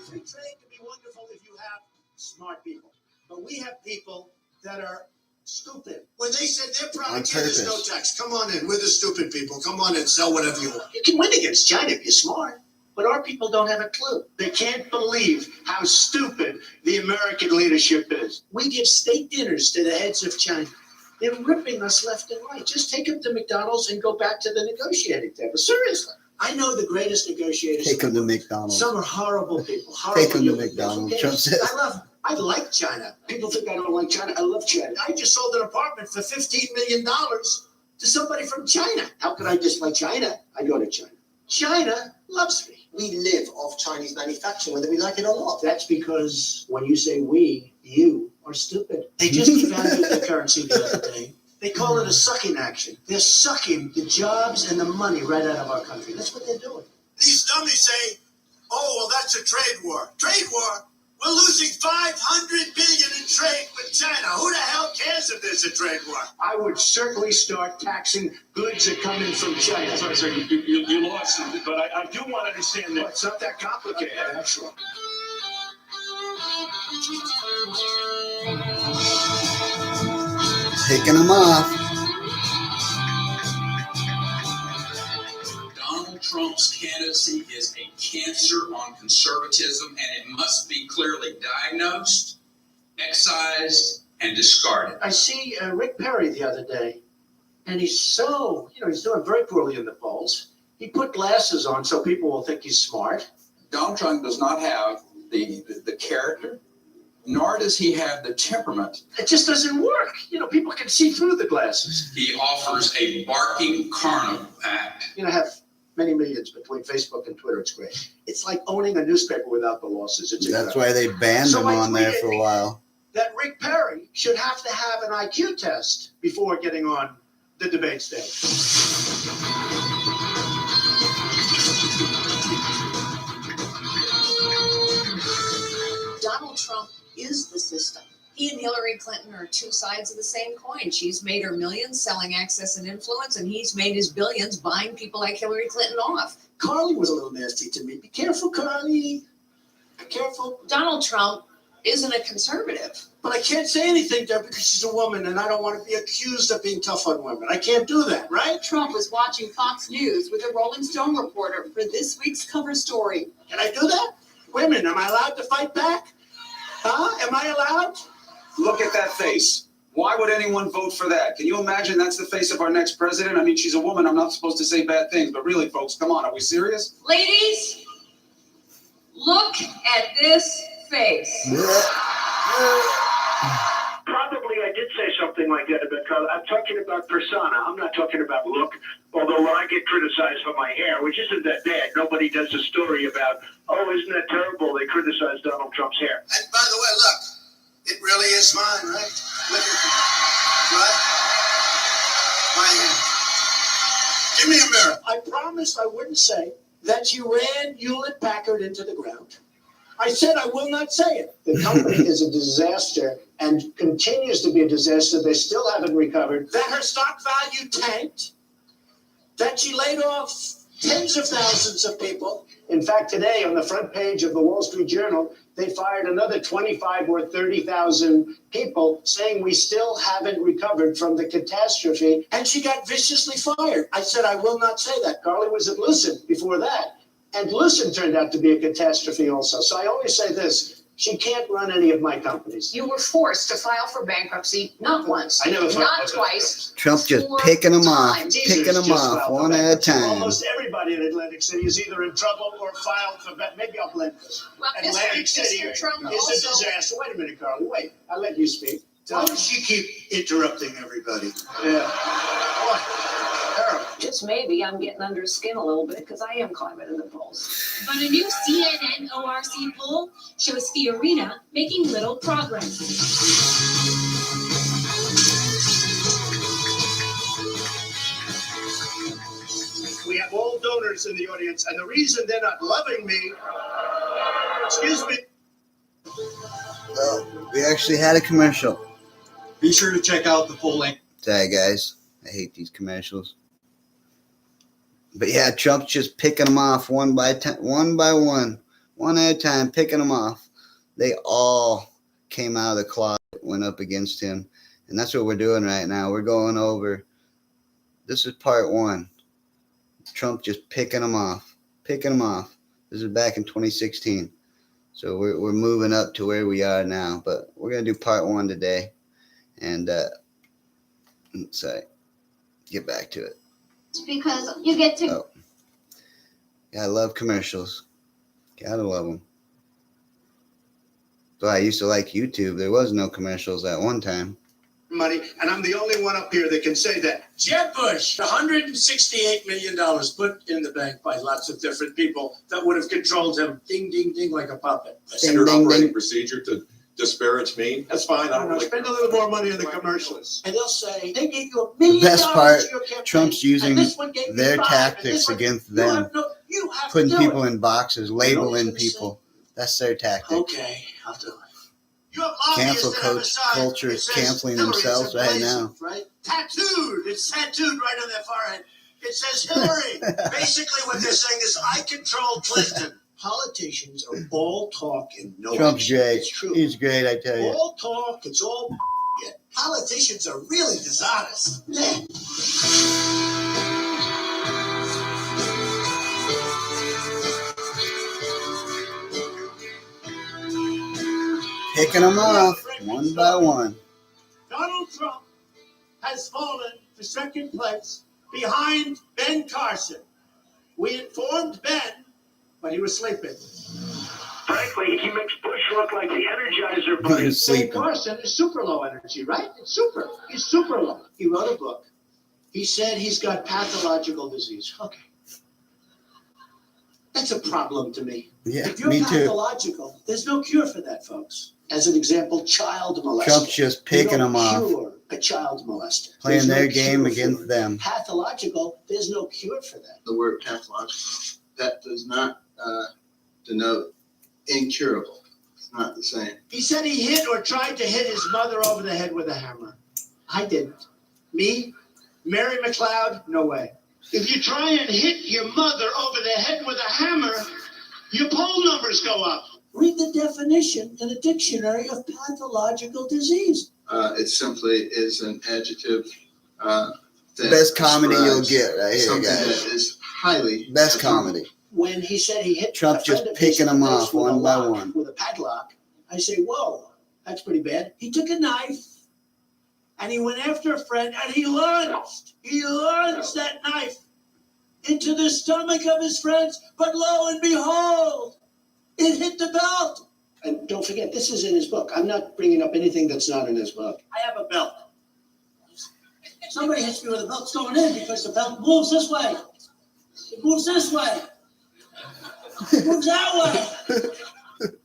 [SPEAKER 7] Free trade can be wonderful if you have smart people, but we have people that are stupid.
[SPEAKER 16] When they said their
[SPEAKER 1] On
[SPEAKER 16] product here, there's no
[SPEAKER 1] purpose.
[SPEAKER 16] tax. Come on in. We're the stupid people. Come on in. Sell whatever you want.
[SPEAKER 11] You can win against China if you're smart, but our people don't have a clue.
[SPEAKER 7] They can't believe how stupid the American leadership is.
[SPEAKER 11] We give state dinners to the heads of China. They're ripping us left and right. Just take them to McDonald's and go back to the negotiating table. Seriously. I know the greatest negotiators.
[SPEAKER 1] Take them to McDonald's.
[SPEAKER 11] Some are horrible people. Horrible
[SPEAKER 1] Take them to
[SPEAKER 11] human beings,
[SPEAKER 1] McDonald's.
[SPEAKER 11] okay?
[SPEAKER 1] Trump said.
[SPEAKER 11] I love them. I like China. People think I don't like China. I love China. I just sold an apartment for $15 million to somebody from China. How could I dislike China? I go to China. China loves me.
[SPEAKER 16] We live off Chinese manufacturing, whether we like it or not.
[SPEAKER 11] That's because when you say we, you are stupid. They just devalued the currency the other day. They call it a sucking action. They're sucking the jobs and the money right out of our country. That's what they're doing.
[SPEAKER 16] These dummies say, oh, well, that's a trade war. Trade war? We're losing $500 billion in trade with China. Who the hell cares if there's a trade war?
[SPEAKER 11] I would certainly start taxing goods that come in from China.
[SPEAKER 8] Sorry, you lost, but I do want to understand that.
[SPEAKER 11] It's not that complicated, actually.
[SPEAKER 1] Picking them off.
[SPEAKER 2] Donald Trump's candidacy is a cancer on conservatism, and it must be clearly diagnosed, excised, and discarded.
[SPEAKER 11] I see Rick Perry the other day, and he's so, he's doing very poorly in the polls. He put glasses on so people will think he's smart.
[SPEAKER 2] Donald Trump does not have the character, nor does he have the temperament.
[SPEAKER 11] It just doesn't work. People can see through the glasses.
[SPEAKER 2] He offers a barking carnival act.
[SPEAKER 11] I have many millions between Facebook and Twitter. It's great. It's like owning a newspaper without the losses. It's
[SPEAKER 1] That's
[SPEAKER 11] incredible.
[SPEAKER 1] why they banned
[SPEAKER 11] So
[SPEAKER 1] him
[SPEAKER 11] I
[SPEAKER 1] on there
[SPEAKER 11] tweeted
[SPEAKER 1] for a while.
[SPEAKER 7] That Rick Perry should have to have an IQ test before getting on the debate stage.
[SPEAKER 10] Donald Trump is the system. He and Hillary Clinton are two sides of the same coin. She's made her millions selling access and influence, and he's made his billions buying people like Hillary Clinton off.
[SPEAKER 11] Carly was a little nasty to me. Be careful, Carly. Be careful.
[SPEAKER 10] Donald Trump isn't a conservative.
[SPEAKER 7] But I can't say anything to her because she's a woman, and I don't want to be accused of being tough on women. I can't do that, right?
[SPEAKER 22] Trump was watching Fox News with a Rolling Stone reporter for this week's cover story.
[SPEAKER 7] Can I do that? Women, am I allowed to fight back? Huh? Am I allowed?
[SPEAKER 20] Look at that face. Why would anyone vote for that? Can you imagine that's the face of our next president? I mean, she's a woman. I'm not supposed to say bad things, but really, folks, come on. Are we serious?
[SPEAKER 22] Ladies, look at this face.
[SPEAKER 9] Probably I did say something something like that about Carla. I'm talking about persona. I'm not talking about look. Although when I get criticized for my hair, which isn't that bad, nobody does a story about, oh, isn't that terrible? They criticized Donald Trump's hair.
[SPEAKER 16] And by the way, look, it really is mine, right? Look at it. Right? My hand. Give me a mirror.
[SPEAKER 11] I promised I wouldn't say that you ran Hewlett Packard into the ground. I said I will not say it. The company is a disaster and continues to be a disaster. They still haven't recovered. That her stock value tanked. That she laid off tens of thousands of people. In fact, today on the front page of the Wall Street Journal, they fired another 25 or 30,000 people, saying we still haven't recovered from the catastrophe. And she got viciously fired. I said I will not say that. Carly was at Lucid before that. And Lucid turned out to be a catastrophe also. So I always say this, she can't run any of my companies.
[SPEAKER 10] You were forced to file for bankruptcy, not once,
[SPEAKER 11] I never filed
[SPEAKER 10] not
[SPEAKER 11] for
[SPEAKER 10] twice.
[SPEAKER 1] Trump just
[SPEAKER 10] 4
[SPEAKER 1] picking them off,
[SPEAKER 10] times.
[SPEAKER 1] picking them off one at a time.
[SPEAKER 11] Almost everybody in Atlantic City is either in trouble or filed for that. Maybe I'll blame this.
[SPEAKER 10] Well,
[SPEAKER 11] Atlantic City
[SPEAKER 10] Mr. Trump
[SPEAKER 11] is a
[SPEAKER 10] also-
[SPEAKER 11] disaster. Wait a minute, Carly. Wait. I'll let you speak.
[SPEAKER 16] Why does she keep interrupting everybody?
[SPEAKER 11] Yeah. What? Terrible.
[SPEAKER 6] Just maybe I'm getting under his skin a little bit because I am climbing in the polls.
[SPEAKER 3] But a new CNN ORC poll shows Fiorina making little progress.
[SPEAKER 11] We have all donors in the audience, and the reason they're not loving me, excuse me.
[SPEAKER 1] Well, we actually had a commercial.
[SPEAKER 4] Be sure to check out the full link.
[SPEAKER 1] Sorry, guys. I hate these commercials. But yeah, Trump's just picking them off one by one at a time, picking them off. They all came out of the closet, went up against him. And that's what we're doing right now. We're going over. This is part one. Trump just picking them off. This is back in 2016. So we're moving up to where we are now. But we're going to do part one today. And, sorry, get back to it.
[SPEAKER 19] Because you get to.
[SPEAKER 1] Oh. I love commercials. Gotta love them. So I used to like YouTube. There was no commercials at one time.
[SPEAKER 11] Money, and I'm the only one up here that can say that. Jeb Bush, $168 million put in the bank by lots of different people that would have controlled him. Ding, ding, ding, like a puppet.
[SPEAKER 12] Standard operating procedure to disparage me. That's fine. I don't really
[SPEAKER 11] spend a little more money on the commercials. And they'll say, they gave you $1
[SPEAKER 1] The
[SPEAKER 11] million
[SPEAKER 1] best part,
[SPEAKER 11] to your campaign,
[SPEAKER 1] Trump's using
[SPEAKER 11] and this one gave me
[SPEAKER 1] their
[SPEAKER 11] $5, and
[SPEAKER 1] tactics
[SPEAKER 11] this one-
[SPEAKER 1] against
[SPEAKER 11] You
[SPEAKER 1] them.
[SPEAKER 11] have
[SPEAKER 1] Putting
[SPEAKER 11] to do
[SPEAKER 1] people
[SPEAKER 11] it.
[SPEAKER 1] in boxes, labeling people. That's their tactic.
[SPEAKER 11] Okay, I'll do it.
[SPEAKER 16] You have
[SPEAKER 1] Cancel
[SPEAKER 16] lobbyists that have a sign
[SPEAKER 1] culture
[SPEAKER 16] that
[SPEAKER 1] is
[SPEAKER 16] says
[SPEAKER 1] canceling
[SPEAKER 16] Hillary
[SPEAKER 1] themselves right
[SPEAKER 16] someplace,
[SPEAKER 1] now.
[SPEAKER 16] Right? Tattooed. It's tattooed right on their forehead. It says Hillary. Basically, what they're saying is, I control Clinton.
[SPEAKER 11] Politicians are all talk and no
[SPEAKER 1] Trump's
[SPEAKER 11] action.
[SPEAKER 1] great.
[SPEAKER 11] It's true.
[SPEAKER 1] He's great, I tell you.
[SPEAKER 11] All talk, it's all
[SPEAKER 16] Yet politicians are really dishonest.
[SPEAKER 1] Picking them off one by one.
[SPEAKER 11] Donald Trump has fallen to second place behind Ben Carson. We informed Ben, but he was sleeping.
[SPEAKER 9] Frankly, he makes Bush look like the Energizer
[SPEAKER 1] He
[SPEAKER 9] Bunny.
[SPEAKER 1] was sleeping.
[SPEAKER 11] Carson is super low energy, right? It's super. He's super low. He wrote a book. He said he's got pathological disease. Okay. That's a problem to me.
[SPEAKER 1] Yeah,
[SPEAKER 11] If you're
[SPEAKER 1] me too.
[SPEAKER 11] pathological, there's no cure for that, folks. As an example, child molester.
[SPEAKER 1] Trump's just picking
[SPEAKER 11] You
[SPEAKER 1] them
[SPEAKER 11] don't
[SPEAKER 1] off.
[SPEAKER 11] cure a child molester.
[SPEAKER 1] Playing
[SPEAKER 11] There's no
[SPEAKER 1] their
[SPEAKER 11] cure
[SPEAKER 1] game
[SPEAKER 11] for
[SPEAKER 1] against
[SPEAKER 11] it.
[SPEAKER 1] them.
[SPEAKER 11] Pathological, there's no cure for that.
[SPEAKER 23] The word pathological, that does not denote incurable. It's not the same.
[SPEAKER 11] He said he hit or tried to hit his mother over the head with a hammer. I didn't. Me? Mary McLeod? No way. If you try and hit your mother over the head with a hammer, your poll numbers go up. Read the definition in the dictionary of pathological disease.
[SPEAKER 23] It simply is an adjective that
[SPEAKER 1] Best comedy you'll
[SPEAKER 23] describes
[SPEAKER 1] get right here,
[SPEAKER 23] something
[SPEAKER 1] guys.
[SPEAKER 23] that is highly
[SPEAKER 1] Best comedy.
[SPEAKER 11] When he said he hit
[SPEAKER 1] Trump's
[SPEAKER 11] a friend
[SPEAKER 1] just
[SPEAKER 11] of his
[SPEAKER 1] picking
[SPEAKER 11] in the
[SPEAKER 1] them
[SPEAKER 11] face
[SPEAKER 1] off
[SPEAKER 11] with a
[SPEAKER 1] one by
[SPEAKER 11] lock,
[SPEAKER 1] one.
[SPEAKER 11] with a padlock, I say, whoa, that's pretty bad. He took a knife and he went after a friend and he lunged that knife into the stomach of his friends. But lo and behold, it hit the belt. And don't forget, this is in his book. I'm not bringing up anything that's not in his book. I have a belt.
[SPEAKER 7] Somebody hits me with a belt's going in because the belt moves this way. It moves this way. It moves that way.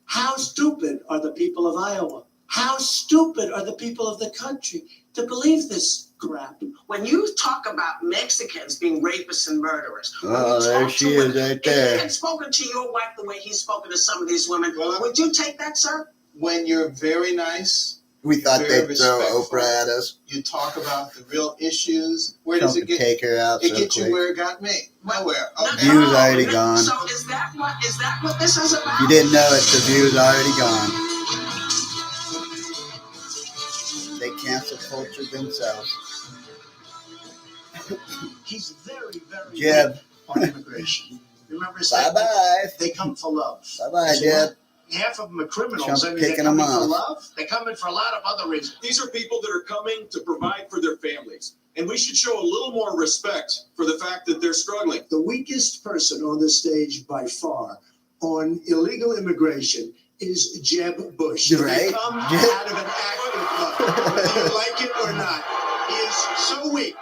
[SPEAKER 7] How stupid are the people of Iowa? How stupid are the people of the country to believe this crap?
[SPEAKER 5] When you talk about Mexicans being rapists and murderers,
[SPEAKER 1] Oh, there she is right
[SPEAKER 5] if
[SPEAKER 1] there.
[SPEAKER 5] he had spoken to your wife the way he's spoken to some of these women, would you take that, sir?
[SPEAKER 23] When you're very nice,
[SPEAKER 1] We thought
[SPEAKER 23] very
[SPEAKER 1] they'd throw
[SPEAKER 23] respectful,
[SPEAKER 1] Oprah at us.
[SPEAKER 23] you talk about the real issues. Where
[SPEAKER 1] Trump
[SPEAKER 23] does it
[SPEAKER 1] would
[SPEAKER 23] get?
[SPEAKER 1] take her out
[SPEAKER 23] It
[SPEAKER 1] so
[SPEAKER 23] gets you
[SPEAKER 1] quick.
[SPEAKER 23] where it got me. Nowhere. Okay.
[SPEAKER 1] View's already gone.
[SPEAKER 5] So is that what this is about?
[SPEAKER 1] If you didn't know it, the view's already gone. They cancel culture themselves.
[SPEAKER 7] He's very, very
[SPEAKER 1] Jeb.
[SPEAKER 7] weak on immigration. Remember,
[SPEAKER 1] Bye-bye.
[SPEAKER 7] they come for love.
[SPEAKER 1] Bye-bye, Jeb.
[SPEAKER 7] Half of them are criminals.
[SPEAKER 1] Trump's
[SPEAKER 7] I mean, they're
[SPEAKER 1] kicking them
[SPEAKER 7] coming for
[SPEAKER 1] off.
[SPEAKER 7] love. They come in for a lot of other reasons.
[SPEAKER 12] These are people that are coming to provide for their families. And we should show a little more respect for the fact that they're struggling.
[SPEAKER 7] The weakest person on the stage by far on illegal immigration is Jeb Bush.
[SPEAKER 1] Right.
[SPEAKER 7] They come out of an act of love, whether you like it or not. He is so weak.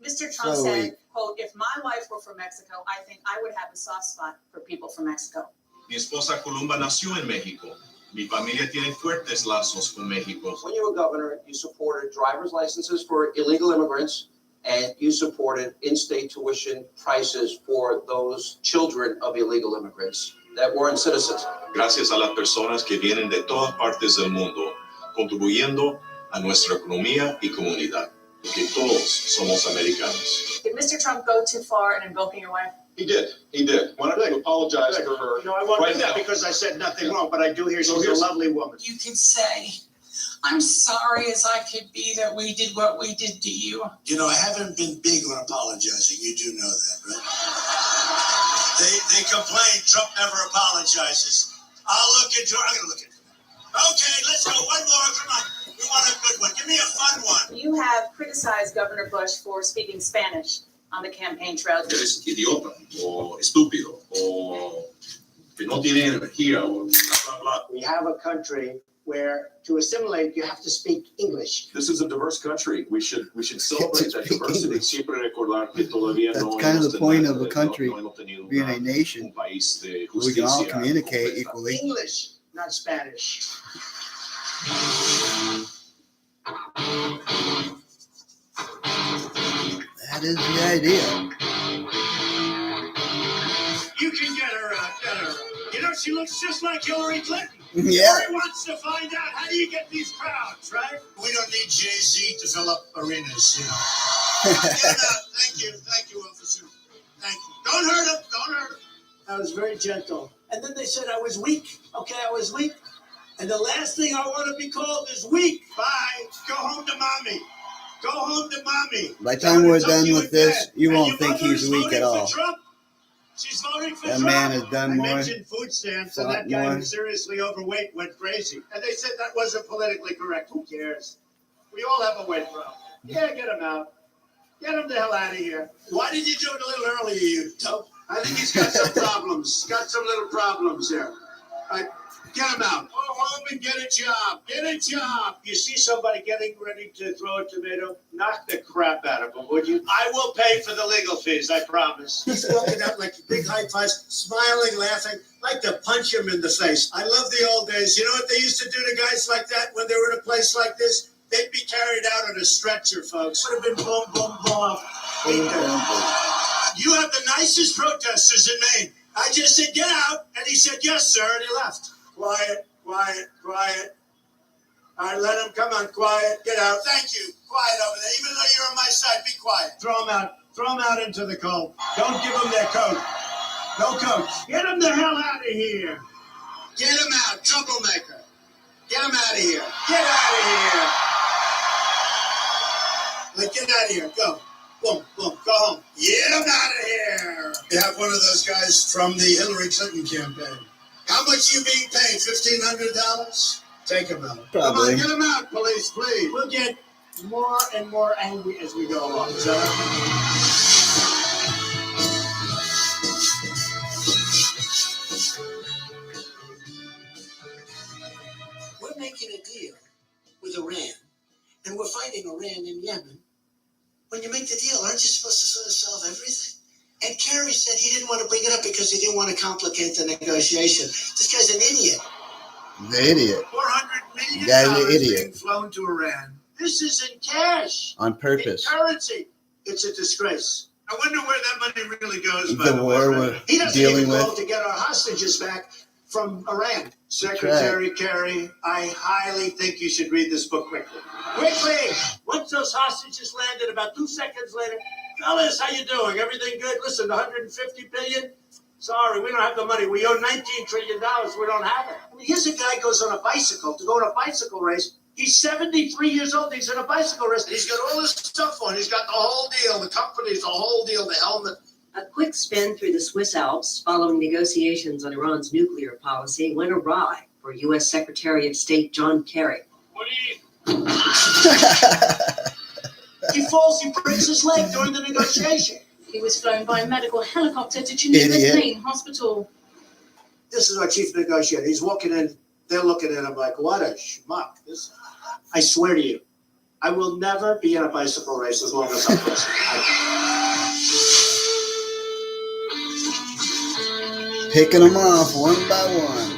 [SPEAKER 22] Mr. Trump
[SPEAKER 1] So
[SPEAKER 22] said,
[SPEAKER 1] weak.
[SPEAKER 22] quote, if my wife were from Mexico, I think I would have a soft spot for people from Mexico.
[SPEAKER 12] Mi esposa Columba nació en México. Mi familia tiene fuertes lazos con México.
[SPEAKER 5] When you were governor, you supported driver's licenses for illegal immigrants, and you supported in-state tuition prices for those children of illegal immigrants that weren't citizens.
[SPEAKER 12] Gracias a las personas que vienen de todas partes del mundo, contribuyendo a nuestra economía y comunidad. Porque todos somos americanos.
[SPEAKER 21] Did Mr. Trump go too far in invoking your wife?
[SPEAKER 12] He did. Why don't you apologize for her?
[SPEAKER 7] No, I won't
[SPEAKER 12] right
[SPEAKER 7] do that
[SPEAKER 12] now.
[SPEAKER 7] because I said nothing wrong, but I do hear
[SPEAKER 12] So
[SPEAKER 7] she's a
[SPEAKER 12] here's-
[SPEAKER 7] lovely woman.
[SPEAKER 13] You could say, I'm sorry as I could be that we did what we did to you.
[SPEAKER 16] You know, I haven't been big on apologizing. You do know that, right? They complain Trump never apologizes. I'll look into it. I'm going to look into it. Okay, let's go. One more. Come on. We want a good one. Give me a fun one.
[SPEAKER 21] You have criticized Governor Bush for speaking Spanish on the campaign trail.
[SPEAKER 12] Eres idiota o estúpido o que no tiene energía o bla, bla, bla.
[SPEAKER 7] We have a country where to assimilate you have to speak English.
[SPEAKER 12] This is a diverse country. We should celebrate that diversity. Siempre recordar que todavía
[SPEAKER 1] That's
[SPEAKER 12] no
[SPEAKER 1] kind of
[SPEAKER 12] hemos
[SPEAKER 1] the point
[SPEAKER 12] tenido-
[SPEAKER 1] of a country
[SPEAKER 12] no hemos tenido
[SPEAKER 1] being a
[SPEAKER 12] un
[SPEAKER 1] nation.
[SPEAKER 12] país de
[SPEAKER 1] We can all
[SPEAKER 12] justicia
[SPEAKER 1] communicate
[SPEAKER 12] completa.
[SPEAKER 1] equally.
[SPEAKER 7] English, not Spanish.
[SPEAKER 1] That is the idea.
[SPEAKER 16] You can get her out. Get her out. You know, she looks just like Hillary Clinton.
[SPEAKER 1] Yeah.
[SPEAKER 16] Everybody wants to find out how do you get these crowds, right? We don't need Jay-Z to fill up arenas, you know. Thank you, officer. Thank you. Don't hurt him. Don't hurt him.
[SPEAKER 7] I was very gentle. And then they said I was weak. Okay, I was weak. And the last thing I want to be called is weak.
[SPEAKER 16] Bye. Go home to mommy. Go home to mommy.
[SPEAKER 1] By the time we're done with this,
[SPEAKER 16] again.
[SPEAKER 1] you
[SPEAKER 16] And
[SPEAKER 1] won't
[SPEAKER 16] your
[SPEAKER 1] think
[SPEAKER 16] mother
[SPEAKER 1] he's
[SPEAKER 16] is
[SPEAKER 1] weak
[SPEAKER 16] voting
[SPEAKER 1] at
[SPEAKER 16] for
[SPEAKER 1] all.
[SPEAKER 16] Trump. She's voting for
[SPEAKER 1] That
[SPEAKER 16] Trump.
[SPEAKER 1] man has done
[SPEAKER 16] I
[SPEAKER 1] more.
[SPEAKER 16] mentioned food stamps, and
[SPEAKER 1] Thought
[SPEAKER 16] that guy
[SPEAKER 1] more.
[SPEAKER 16] who's seriously overweight went crazy. And they said that wasn't politically correct. Who cares? We all have a weight problem. Yeah, get him out. Get him the hell out of here. Why did you do it a little earlier, you dope? I think he's got some problems. Got some little problems there. Get him out. Go home and get a job. Get a job.
[SPEAKER 7] You see somebody getting ready to throw a tomato, knock the crap out of them, would you?
[SPEAKER 16] I will pay for the legal fees, I promise. He's walking out like big high fives, smiling, laughing, like to punch him in the face. I love the old days. You know what they used to do to guys like that when they were in a place like this? They'd be carried out on a stretcher, folks. Would have been boom, boom, boom. You have the nicest protesters in Maine. I just said, get out. And he said, yes, sir. And he left. Quiet, quiet, quiet. All right, let him come on, quiet. Get out. Thank you. Quiet over there. Even though you're on my side, be quiet. Throw him out. Throw him out into the cold. Don't give them their coat. No coat. Get him the hell out of here. Get him out, troublemaker. Get him out of here. Get out of here. Like, get out of here. Go. Boom, boom. Go home. Get him out of here. You have one of those guys from the Hillary Clinton campaign. How much you being paid? $1,500? Take him out. Come
[SPEAKER 1] Probably.
[SPEAKER 16] on, get him out, police, please. We'll get more and more angry as we go along. Is that
[SPEAKER 7] We're making a deal with Iran, and we're fighting Iran in Yemen.
[SPEAKER 16] when you make the deal, aren't you supposed to sort of solve everything? And Kerry said he didn't want to bring it up because he didn't want to complicate the negotiation. This guy's an idiot.
[SPEAKER 1] The idiot.
[SPEAKER 16] $400 million
[SPEAKER 1] The guy's an idiot.
[SPEAKER 16] being flown to Iran. This is in cash.
[SPEAKER 1] On purpose.
[SPEAKER 16] In currency. It's a disgrace. I wonder where that money really goes.
[SPEAKER 1] The war we're
[SPEAKER 16] He doesn't
[SPEAKER 1] dealing
[SPEAKER 16] even go
[SPEAKER 1] with.
[SPEAKER 16] to get our hostages back from Iran. Secretary Kerry, I highly think you should read this book quickly. Quickly! Once those hostages landed, about 2 seconds later, fellas, how you doing? Everything good? Listen, 150 billion? Sorry, we don't have the money. We owe $19 trillion. We don't have it. I mean, here's a guy goes on a bicycle to go on a bicycle race. He's 73 years old. He's in a bicycle race. He's got all this stuff on. He's got the whole deal. The company's the whole deal. The helmet.
[SPEAKER 14] A quick spin through the Swiss Alps following negotiations on Iran's nuclear policy went awry for U.S. Secretary of State John Kerry.
[SPEAKER 16] He falls, he breaks his leg during the negotiation.
[SPEAKER 3] He was flown by a medical helicopter to Geneva's main hospital.
[SPEAKER 16] This is our chief negotiator. He's walking in. They're looking at him like, what a schmuck. I swear to you, I will never be in a bicycle race as long as I'm president.
[SPEAKER 1] Picking them off one by one.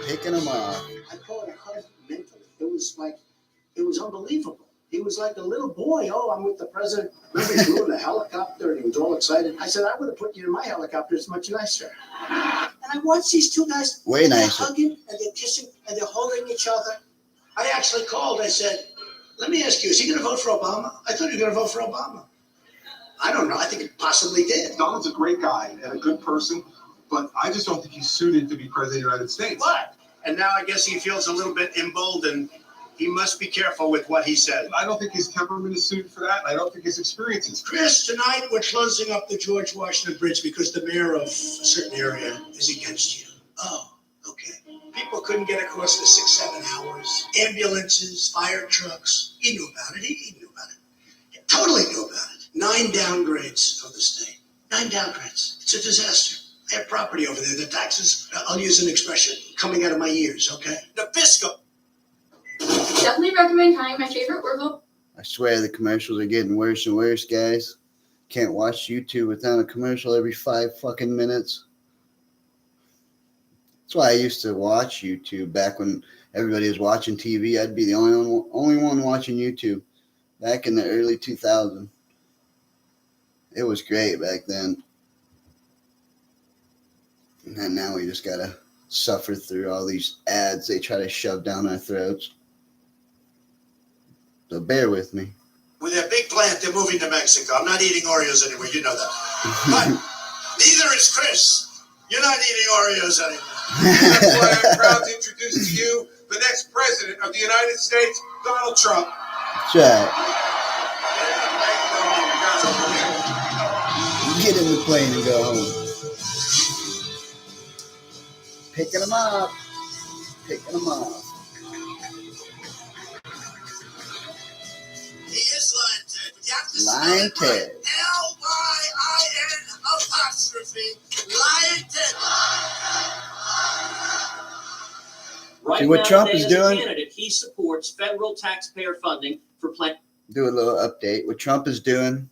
[SPEAKER 1] Picking them off.
[SPEAKER 16] I call it a hug mentally. It was unbelievable. He was like a little boy. Oh, I'm with the president. Remember, he flew in the helicopter and he was all excited. I said, I would have put you in my helicopter. It's much nicer. And I watched these two guys.
[SPEAKER 1] Way nicer.
[SPEAKER 16] They're hugging and they're kissing and they're holding each other. I actually called. I said, let me ask you, is he going to vote for Obama? I thought you were going to vote for Obama. I don't know. I think it possibly did.
[SPEAKER 15] Donald's a great guy and a good person, but I just don't think he's suited to be president of the United States.
[SPEAKER 16] What? And now I guess he feels a little bit emboldened. He must be careful with what he says.
[SPEAKER 15] I don't think his temperament is suited for that. And I don't think his experience is.
[SPEAKER 16] Chris, tonight we're closing up the George Washington Bridge because the mayor of a certain area is against you. Oh, okay. People couldn't get across the 6-7 hours. Ambulances, fire trucks. He knew about it. He knew about it. He totally knew about it. 9 downgrades of the state. 9 downgrades. It's a disaster. I have property over there. The taxes, I'll use an expression, coming out of my ears, okay? Nabisco.
[SPEAKER 3] Definitely recommend Kind, my favorite Orville.
[SPEAKER 1] I swear the commercials are getting worse and worse, guys. Can't watch YouTube without a commercial every 5 fucking minutes. That's why I used to watch YouTube back when everybody was watching TV. I'd be the only one watching YouTube back in the early 2000s. It was great back then. And now we just gotta suffer through all these ads they try to shove down our throats. So bear with me.
[SPEAKER 16] With their big plant, they're moving to Mexico. I'm not eating Oreos anymore. You know that. But neither is Chris. You're not eating Oreos anymore.
[SPEAKER 15] That's why I'm proud to introduce to you the next president of the United States, Donald Trump.
[SPEAKER 1] That's right. Get in the plane and go home. Picking them up. Picking them up.
[SPEAKER 16] He is Lion Ted, but you have to
[SPEAKER 1] Lion Ted.
[SPEAKER 16] Lyin apostrophe. Lion Ted.
[SPEAKER 18] Right
[SPEAKER 1] See what
[SPEAKER 18] now,
[SPEAKER 1] Trump
[SPEAKER 18] today,
[SPEAKER 1] is
[SPEAKER 18] as a
[SPEAKER 1] doing?
[SPEAKER 18] candidate, he supports federal taxpayer funding for planned.
[SPEAKER 1] Do a little update. What Trump is doing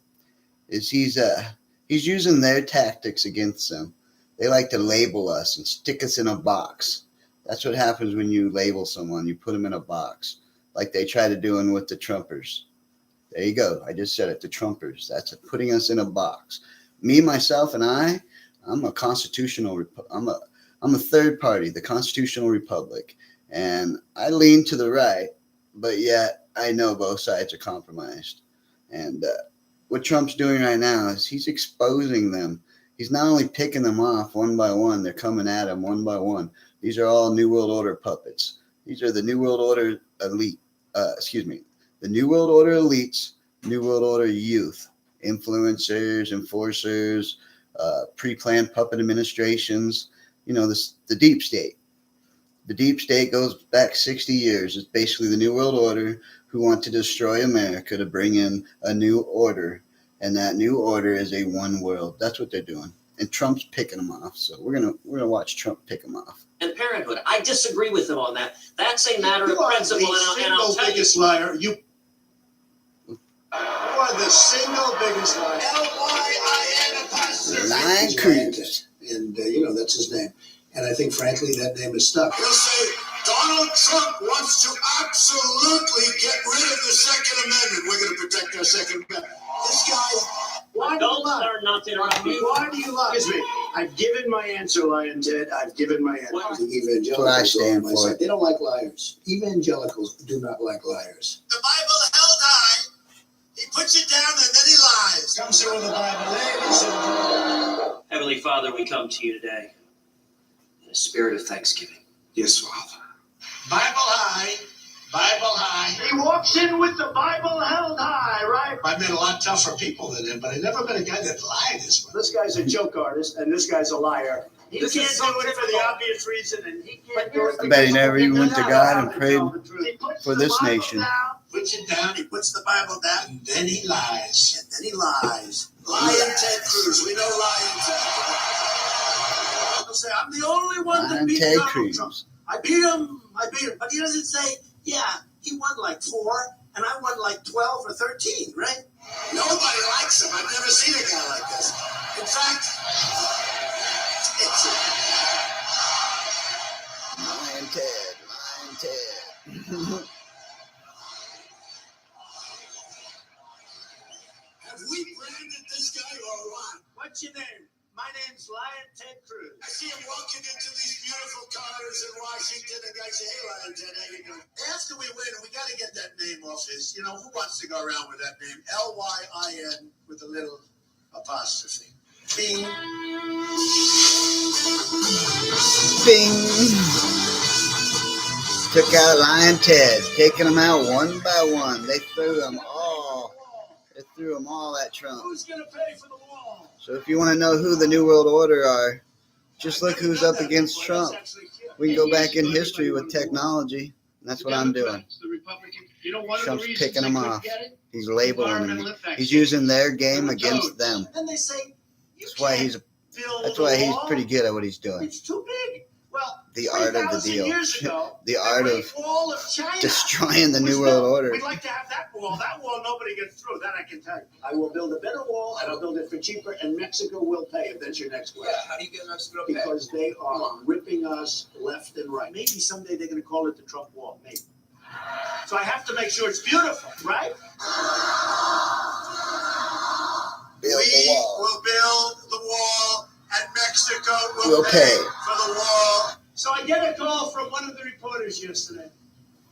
[SPEAKER 1] is he's using their tactics against them. They like to label us and stick us in a box. That's what happens when you label someone. You put them in a box, like they try to do with the Trumpers. There you go. I just said it. The Trumpers. That's putting us in a box. Me, myself, and I'm a constitutional. I'm a third party, the Constitutional Republic, and I lean to the right, but yet I know both sides are compromised. And what Trump's doing right now is he's exposing them. He's not only picking them off one by one, they're coming at him one by one. These are all New World Order puppets. These are the New World Order elite. The New World Order elites, New World Order youth, influencers, enforcers, pre-planned puppet administrations. You know, the deep state. The deep state goes back 60 years. It's basically the New World Order who want to destroy America to bring in a new order. And that new order is a one world. That's what they're doing. And Trump's picking them off. So we're gonna watch Trump pick them off.
[SPEAKER 18] And Parenthood. I disagree with him on that. That's a matter of principle. And I'll tell you.
[SPEAKER 16] Biggest liar. You.
[SPEAKER 11] You are the single biggest liar.
[SPEAKER 16] L-Y-I-N
[SPEAKER 1] Lion Cruz.
[SPEAKER 7] And, that's his name. And I think, frankly, that name is stuck.
[SPEAKER 16] He'll say, Donald Trump wants to absolutely get rid of the Second Amendment. We're going to protect our Second Amendment. This guy,
[SPEAKER 7] why do you
[SPEAKER 18] Adults
[SPEAKER 7] lie?
[SPEAKER 18] are not to interrupt me.
[SPEAKER 7] Why do you lie? Excuse me. I've given my answer, Lion Ted. I've given my answer.
[SPEAKER 18] What?
[SPEAKER 7] The evangelicals
[SPEAKER 1] That's what I
[SPEAKER 7] are on
[SPEAKER 1] stand
[SPEAKER 7] my
[SPEAKER 1] for.
[SPEAKER 7] side. They don't like liars. Evangelicals do not like liars.
[SPEAKER 16] the Bible held high. He puts it down and then he lies.
[SPEAKER 11] Comes here with the Bible, ladies and gentlemen.
[SPEAKER 18] Heavenly Father, we come to you today in a spirit of thanksgiving.
[SPEAKER 20] Yes, Father.
[SPEAKER 16] Bible high. Bible high.
[SPEAKER 11] He walks in with the Bible held high, right?
[SPEAKER 16] I've met a lot tougher people than him, but I never met a guy that lied as much.
[SPEAKER 11] This guy's a joke artist, and this guy's a liar. He
[SPEAKER 16] This
[SPEAKER 11] can't
[SPEAKER 16] is so
[SPEAKER 11] do it for the
[SPEAKER 16] difficult.
[SPEAKER 11] obvious reason, and he can't do it.
[SPEAKER 1] I bet he never even went to God and prayed for this nation.
[SPEAKER 16] Puts it down, he puts the Bible down, and then he lies. And then he lies. Lion Ted Cruz. We know Lion Ted. He'll say, I'm the only one that
[SPEAKER 1] Lion
[SPEAKER 16] beat
[SPEAKER 1] Ted
[SPEAKER 16] Donald
[SPEAKER 1] Cruz.
[SPEAKER 16] Trump. I beat him. But he doesn't say, yeah, he won like 4, and I won like 12 or 13, right? Nobody likes him. I've never seen a guy like this. In fact, it's
[SPEAKER 1] Lion Ted. Lion Ted.
[SPEAKER 16] Have we branded this guy or what?
[SPEAKER 11] What's your name? My name's Lion Ted Cruz.
[SPEAKER 16] I see him walking into these beautiful cars in Washington, and guys say, hey, Lion Ted, how you doing? After we win, we got to get that name off his, who wants to go around with that name? L-Y-I-N with a little apostrophe. Bing.
[SPEAKER 1] Bing. Took out Lion Ted, taking them out one by one. They threw them all at Trump.
[SPEAKER 11] Who's going to pay for the wall?
[SPEAKER 1] So if you want to know who the New World Order are, just look who's up against Trump. We can go back in history with technology. And that's what I'm doing. Trump's picking them off. He's labeling them. He's using their game against them.
[SPEAKER 11] Then they say,
[SPEAKER 1] That's why he's pretty good at what he's doing.
[SPEAKER 11] it's too big. Well,
[SPEAKER 1] The art of the
[SPEAKER 11] 3,000
[SPEAKER 1] deal.
[SPEAKER 11] years ago,
[SPEAKER 1] The art of
[SPEAKER 11] wall of China
[SPEAKER 1] destroying the
[SPEAKER 11] was
[SPEAKER 1] New World
[SPEAKER 11] built.
[SPEAKER 1] Order.
[SPEAKER 11] We'd like to have that wall. That wall nobody gets through. That I can tell you. I will build a better wall. I will build it for cheaper, and Mexico will pay if that's your next question.
[SPEAKER 20] How do you get Mexico to pay?
[SPEAKER 11] Because they are ripping us left and right. Maybe someday they're going to call it the Trump wall. Maybe. So I have to make sure it's beautiful, right?
[SPEAKER 1] Build
[SPEAKER 16] We
[SPEAKER 1] the wall.
[SPEAKER 16] will build the wall, and Mexico will
[SPEAKER 1] We'll
[SPEAKER 16] pay
[SPEAKER 1] pay.
[SPEAKER 16] for the wall.
[SPEAKER 11] So I get a call from one of the reporters yesterday,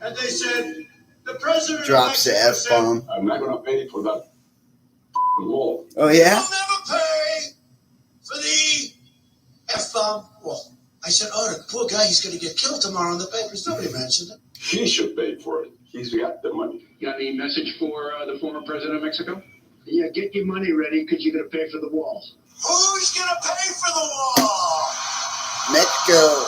[SPEAKER 11] and they said the president
[SPEAKER 1] Drops the F-bomb.
[SPEAKER 12] I'm not going to pay for that wall.
[SPEAKER 1] Oh, yeah?
[SPEAKER 16] I'll never pay for the F-bomb wall. I said, oh, the poor guy, he's going to get killed tomorrow in the papers. Nobody mentioned it.
[SPEAKER 12] He should pay for it. He's got the money.
[SPEAKER 9] You got any message for the former president of Mexico?
[SPEAKER 11] Yeah, get your money ready because you're going to pay for the wall.
[SPEAKER 16] Who's going to pay for the wall?
[SPEAKER 1] Mexico.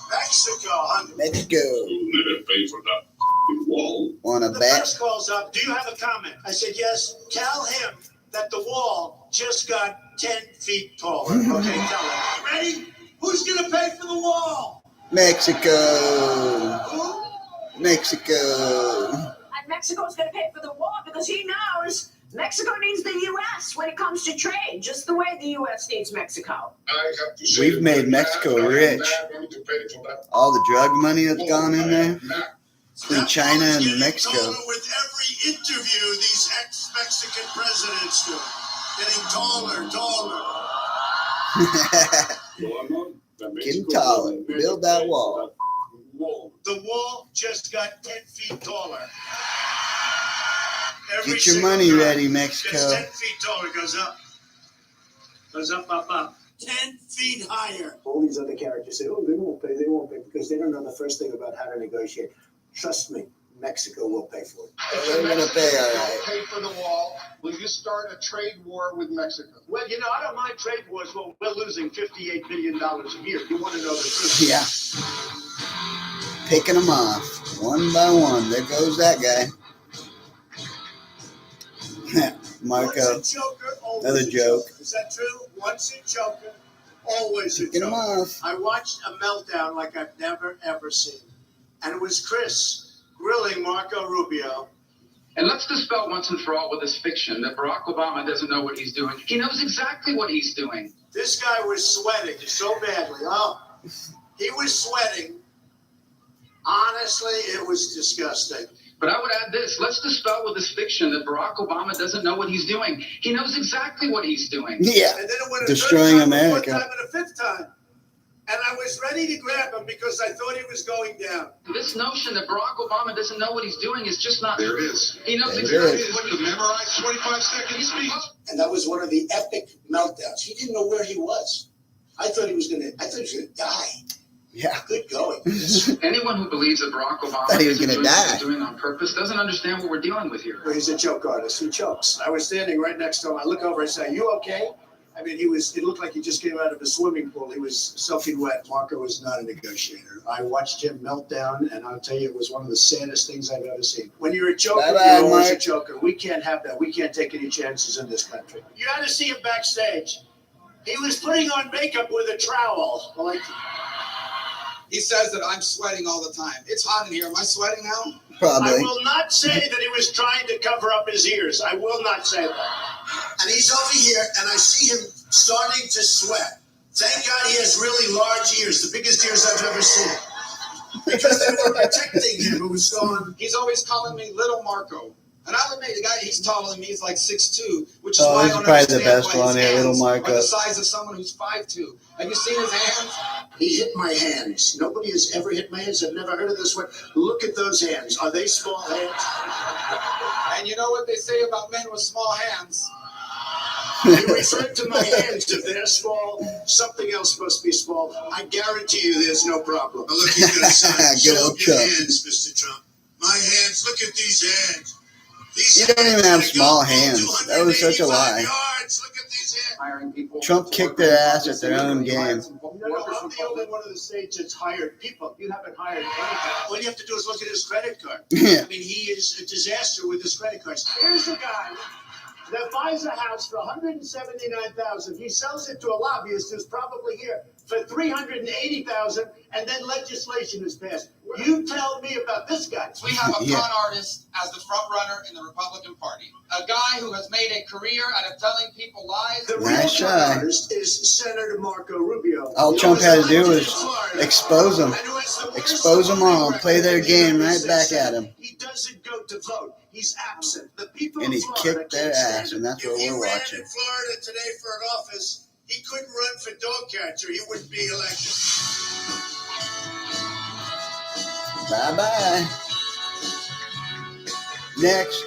[SPEAKER 16] Mexico.
[SPEAKER 1] Mexico.
[SPEAKER 12] You'll never pay for that wall.
[SPEAKER 1] Want to
[SPEAKER 11] The
[SPEAKER 1] bet?
[SPEAKER 11] press calls up. Do you have a comment? I said, yes. Tell him that the wall just got 10 feet taller. Okay, tell him. Ready? Who's going to pay for the wall?
[SPEAKER 1] Mexico.
[SPEAKER 11] Who?
[SPEAKER 1] Mexico.
[SPEAKER 10] And Mexico's going to pay for the wall because he knows Mexico needs the U.S. when it comes to trade, just the way the U.S. needs Mexico.
[SPEAKER 12] I have to say
[SPEAKER 1] We've made Mexico rich.
[SPEAKER 12] going to pay for that.
[SPEAKER 1] All the drug money that's gone in there
[SPEAKER 12] Not.
[SPEAKER 1] between China and Mexico.
[SPEAKER 16] Taller with every interview these ex-Mexican presidents do. Getting taller.
[SPEAKER 1] Getting taller. Build that wall.
[SPEAKER 11] The wall just got 10 feet taller. Every
[SPEAKER 1] Get your
[SPEAKER 11] single
[SPEAKER 1] money
[SPEAKER 11] time.
[SPEAKER 1] ready,
[SPEAKER 11] Just
[SPEAKER 1] Mexico.
[SPEAKER 11] 10 feet taller. Goes up. Goes up.
[SPEAKER 16] 10 feet higher.
[SPEAKER 7] All these other characters say, oh, they won't pay, because they don't know the first thing about how to negotiate. Trust me, Mexico will pay for it.
[SPEAKER 1] They're going to pay, all right.
[SPEAKER 16] Pay for the wall. Will you start a trade war with Mexico?
[SPEAKER 11] Well, I don't mind trade wars. Well, we're losing $58 billion a year. You want to know the truth?
[SPEAKER 1] Yeah. Picking them off one by one. There goes that guy. Marco.
[SPEAKER 11] Once a joker, always
[SPEAKER 1] Another
[SPEAKER 11] a
[SPEAKER 1] joke.
[SPEAKER 11] joker. Is that true? Once a joker, always a
[SPEAKER 1] Picking them
[SPEAKER 11] joker.
[SPEAKER 1] off.
[SPEAKER 11] I watched a meltdown like I've never, ever seen. And it was Chris grilling Marco Rubio
[SPEAKER 2] And let's dispel once and for all with this fiction that Barack Obama doesn't know what he's doing. He knows exactly what he's doing.
[SPEAKER 11] This guy was sweating so badly. Oh, he was sweating. Honestly, it was disgusting.
[SPEAKER 2] But I would add this. Let's dispel with this fiction that Barack Obama doesn't know what he's doing. He knows exactly what he's doing.
[SPEAKER 1] Yeah,
[SPEAKER 11] And then it went a
[SPEAKER 1] destroying
[SPEAKER 11] third time,
[SPEAKER 1] America.
[SPEAKER 11] a fourth time, and a fifth time. And I was ready to grab him because I thought he was going down.
[SPEAKER 2] This notion that Barack Obama doesn't know what he's doing is just not
[SPEAKER 12] There
[SPEAKER 2] true.
[SPEAKER 12] it is.
[SPEAKER 2] He knows
[SPEAKER 1] There it
[SPEAKER 2] exactly
[SPEAKER 1] is.
[SPEAKER 2] what he's
[SPEAKER 12] To memorize 25-second speech.
[SPEAKER 16] And that was one of the epic meltdowns. He didn't know where he was. I thought he was gonna die.
[SPEAKER 1] Yeah.
[SPEAKER 16] Good going.
[SPEAKER 2] Anyone who believes that Barack Obama
[SPEAKER 1] Thought he was
[SPEAKER 2] isn't
[SPEAKER 1] gonna
[SPEAKER 2] doing what
[SPEAKER 1] die.
[SPEAKER 2] he's doing on purpose doesn't understand what we're dealing with here.
[SPEAKER 11] He's a joke artist. He jokes. I was standing right next to him. I look over and say, "You okay?" I mean, it looked like he just came out of a swimming pool. He was soaking wet. Marco was not a negotiator. I watched him melt down, and I'll tell you, it was one of the saddest things I've ever seen. When you're a joker,
[SPEAKER 1] Bye-bye,
[SPEAKER 11] you're always a
[SPEAKER 1] Mike.
[SPEAKER 11] joker. We can't have that. We can't take any chances in this country. You got to see him backstage. He was putting on makeup with a trowel. Like,
[SPEAKER 8] He says that I'm sweating all the time. It's hot in here. Am I sweating now?
[SPEAKER 11] I
[SPEAKER 1] Probably.
[SPEAKER 11] will not say that he was trying to cover up his ears. I will not say that.
[SPEAKER 16] And he's over here, and I see him starting to sweat. Thank God he has really large ears, the biggest ears I've ever seen. Because they were protecting him. It was going.
[SPEAKER 8] He's always calling me Little Marco. And I'll admit, the guy, he's taller than me. He's like 6'2", which is
[SPEAKER 1] Oh,
[SPEAKER 8] why I
[SPEAKER 1] this is
[SPEAKER 8] don't
[SPEAKER 1] probably the
[SPEAKER 8] understand
[SPEAKER 1] best
[SPEAKER 8] why
[SPEAKER 1] one
[SPEAKER 8] his
[SPEAKER 1] here, Little
[SPEAKER 8] hands
[SPEAKER 1] Marco.
[SPEAKER 8] are the size of someone who's 5'2". Have you seen his hands?
[SPEAKER 11] He hit my hands. Nobody has ever hit my hands. I've never heard of this one. Look at those hands. Are they small hands?
[SPEAKER 8] And you know what they say about men with small hands?
[SPEAKER 11] You referred to my hands. If they're small, something else must be small. I guarantee you there's no problem.
[SPEAKER 16] Now look, he's going to sign.
[SPEAKER 1] Good
[SPEAKER 16] Show
[SPEAKER 1] old
[SPEAKER 16] up your
[SPEAKER 1] Trump.
[SPEAKER 16] hands, Mr. Trump. My hands. Look at these hands.
[SPEAKER 1] He don't even have small hands. That was such a lie.
[SPEAKER 16] Yards. Look at these hands.
[SPEAKER 8] Hiring people.
[SPEAKER 1] Trump kicked their ass at their own game.
[SPEAKER 11] No, I'm the only one of the states that's hired people. You haven't hired anybody. All you have to do is look at his credit card.
[SPEAKER 1] Yeah.
[SPEAKER 11] I mean, he is a disaster with his credit cards. Here's a guy that buys a house for $179,000. He sells it to a lobbyist who's probably here for $380,000, and then legislation is passed. You tell me about this guy.
[SPEAKER 8] We have a
[SPEAKER 1] Yeah.
[SPEAKER 8] con artist as the front runner in the Republican Party. A guy who has made a career out of telling people lies.
[SPEAKER 11] The real
[SPEAKER 1] Nice
[SPEAKER 11] con
[SPEAKER 1] try.
[SPEAKER 11] artist is Senator Marco Rubio.
[SPEAKER 1] All
[SPEAKER 11] He
[SPEAKER 1] Trump
[SPEAKER 11] was
[SPEAKER 1] had to do
[SPEAKER 11] elected
[SPEAKER 1] was
[SPEAKER 11] in Florida,
[SPEAKER 1] expose them.
[SPEAKER 11] and who has the worst
[SPEAKER 1] Expose them all.
[SPEAKER 11] voting
[SPEAKER 1] Play their
[SPEAKER 11] record in the
[SPEAKER 1] game
[SPEAKER 11] United
[SPEAKER 1] right
[SPEAKER 11] States
[SPEAKER 1] back at
[SPEAKER 11] Senate.
[SPEAKER 1] him.
[SPEAKER 11] He doesn't go to vote. He's absent. The people
[SPEAKER 1] And
[SPEAKER 11] of
[SPEAKER 1] he
[SPEAKER 11] Florida
[SPEAKER 1] kicked their
[SPEAKER 11] can't stand
[SPEAKER 1] ass,
[SPEAKER 11] him.
[SPEAKER 1] and that's what
[SPEAKER 16] If he
[SPEAKER 1] we're
[SPEAKER 16] ran
[SPEAKER 1] watching.
[SPEAKER 16] in Florida today for an office, he couldn't run for dog catcher. He wouldn't be elected.
[SPEAKER 1] Bye-bye. Next,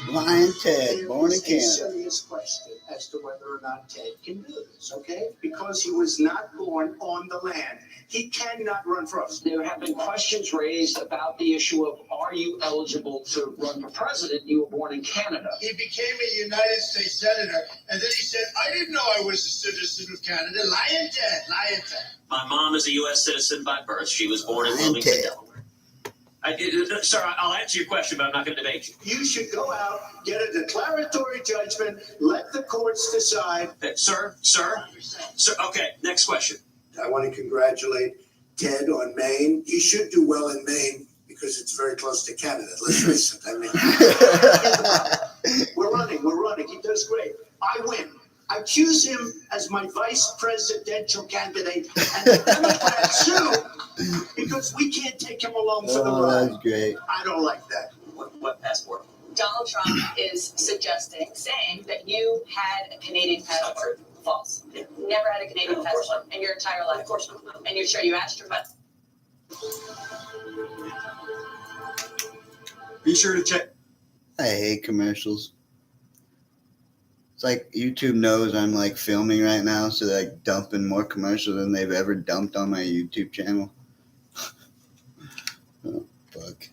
[SPEAKER 1] Lion Ted, born in
[SPEAKER 11] It's a
[SPEAKER 1] Canada.
[SPEAKER 11] serious question as to whether or not Ted can do this, okay? Because he was not born on the land. He cannot run for office.
[SPEAKER 18] There have been questions raised about the issue of, are you eligible to run for president? You were born in Canada.
[SPEAKER 16] He became a United States Senator, and then he said, I didn't know I was a citizen of Canada. Lion Ted, Lion Ted.
[SPEAKER 18] My mom is a U.S. citizen by birth. She was born in
[SPEAKER 1] Lion
[SPEAKER 18] Wilmington,
[SPEAKER 1] Ted.
[SPEAKER 18] Delaware. Sir, I'll answer your question, but I'm not going to debate you.
[SPEAKER 11] You should go out, get a declaratory judgment, let the courts decide.
[SPEAKER 18] Sir, okay, next question.
[SPEAKER 11] I want to congratulate Ted on Maine. He should do well in Maine because it's very close to Canada. Let's face it. I mean, we're running. He does great. I win. I choose him as my vice presidential candidate, and the Democrats sue because we can't take him along for the
[SPEAKER 1] Oh,
[SPEAKER 11] ride.
[SPEAKER 1] that's great.
[SPEAKER 11] I don't like that.
[SPEAKER 18] What passport?
[SPEAKER 21] Donald Trump is saying that you had a Canadian passport. False. Never had a Canadian passport in your entire life. Of course not. And you're sure you asked her about
[SPEAKER 4] Be sure to check.
[SPEAKER 1] I hate commercials. It's like YouTube knows I'm like filming right now, so they're like dumping more commercials than they've ever dumped on my YouTube channel. Oh, fuck.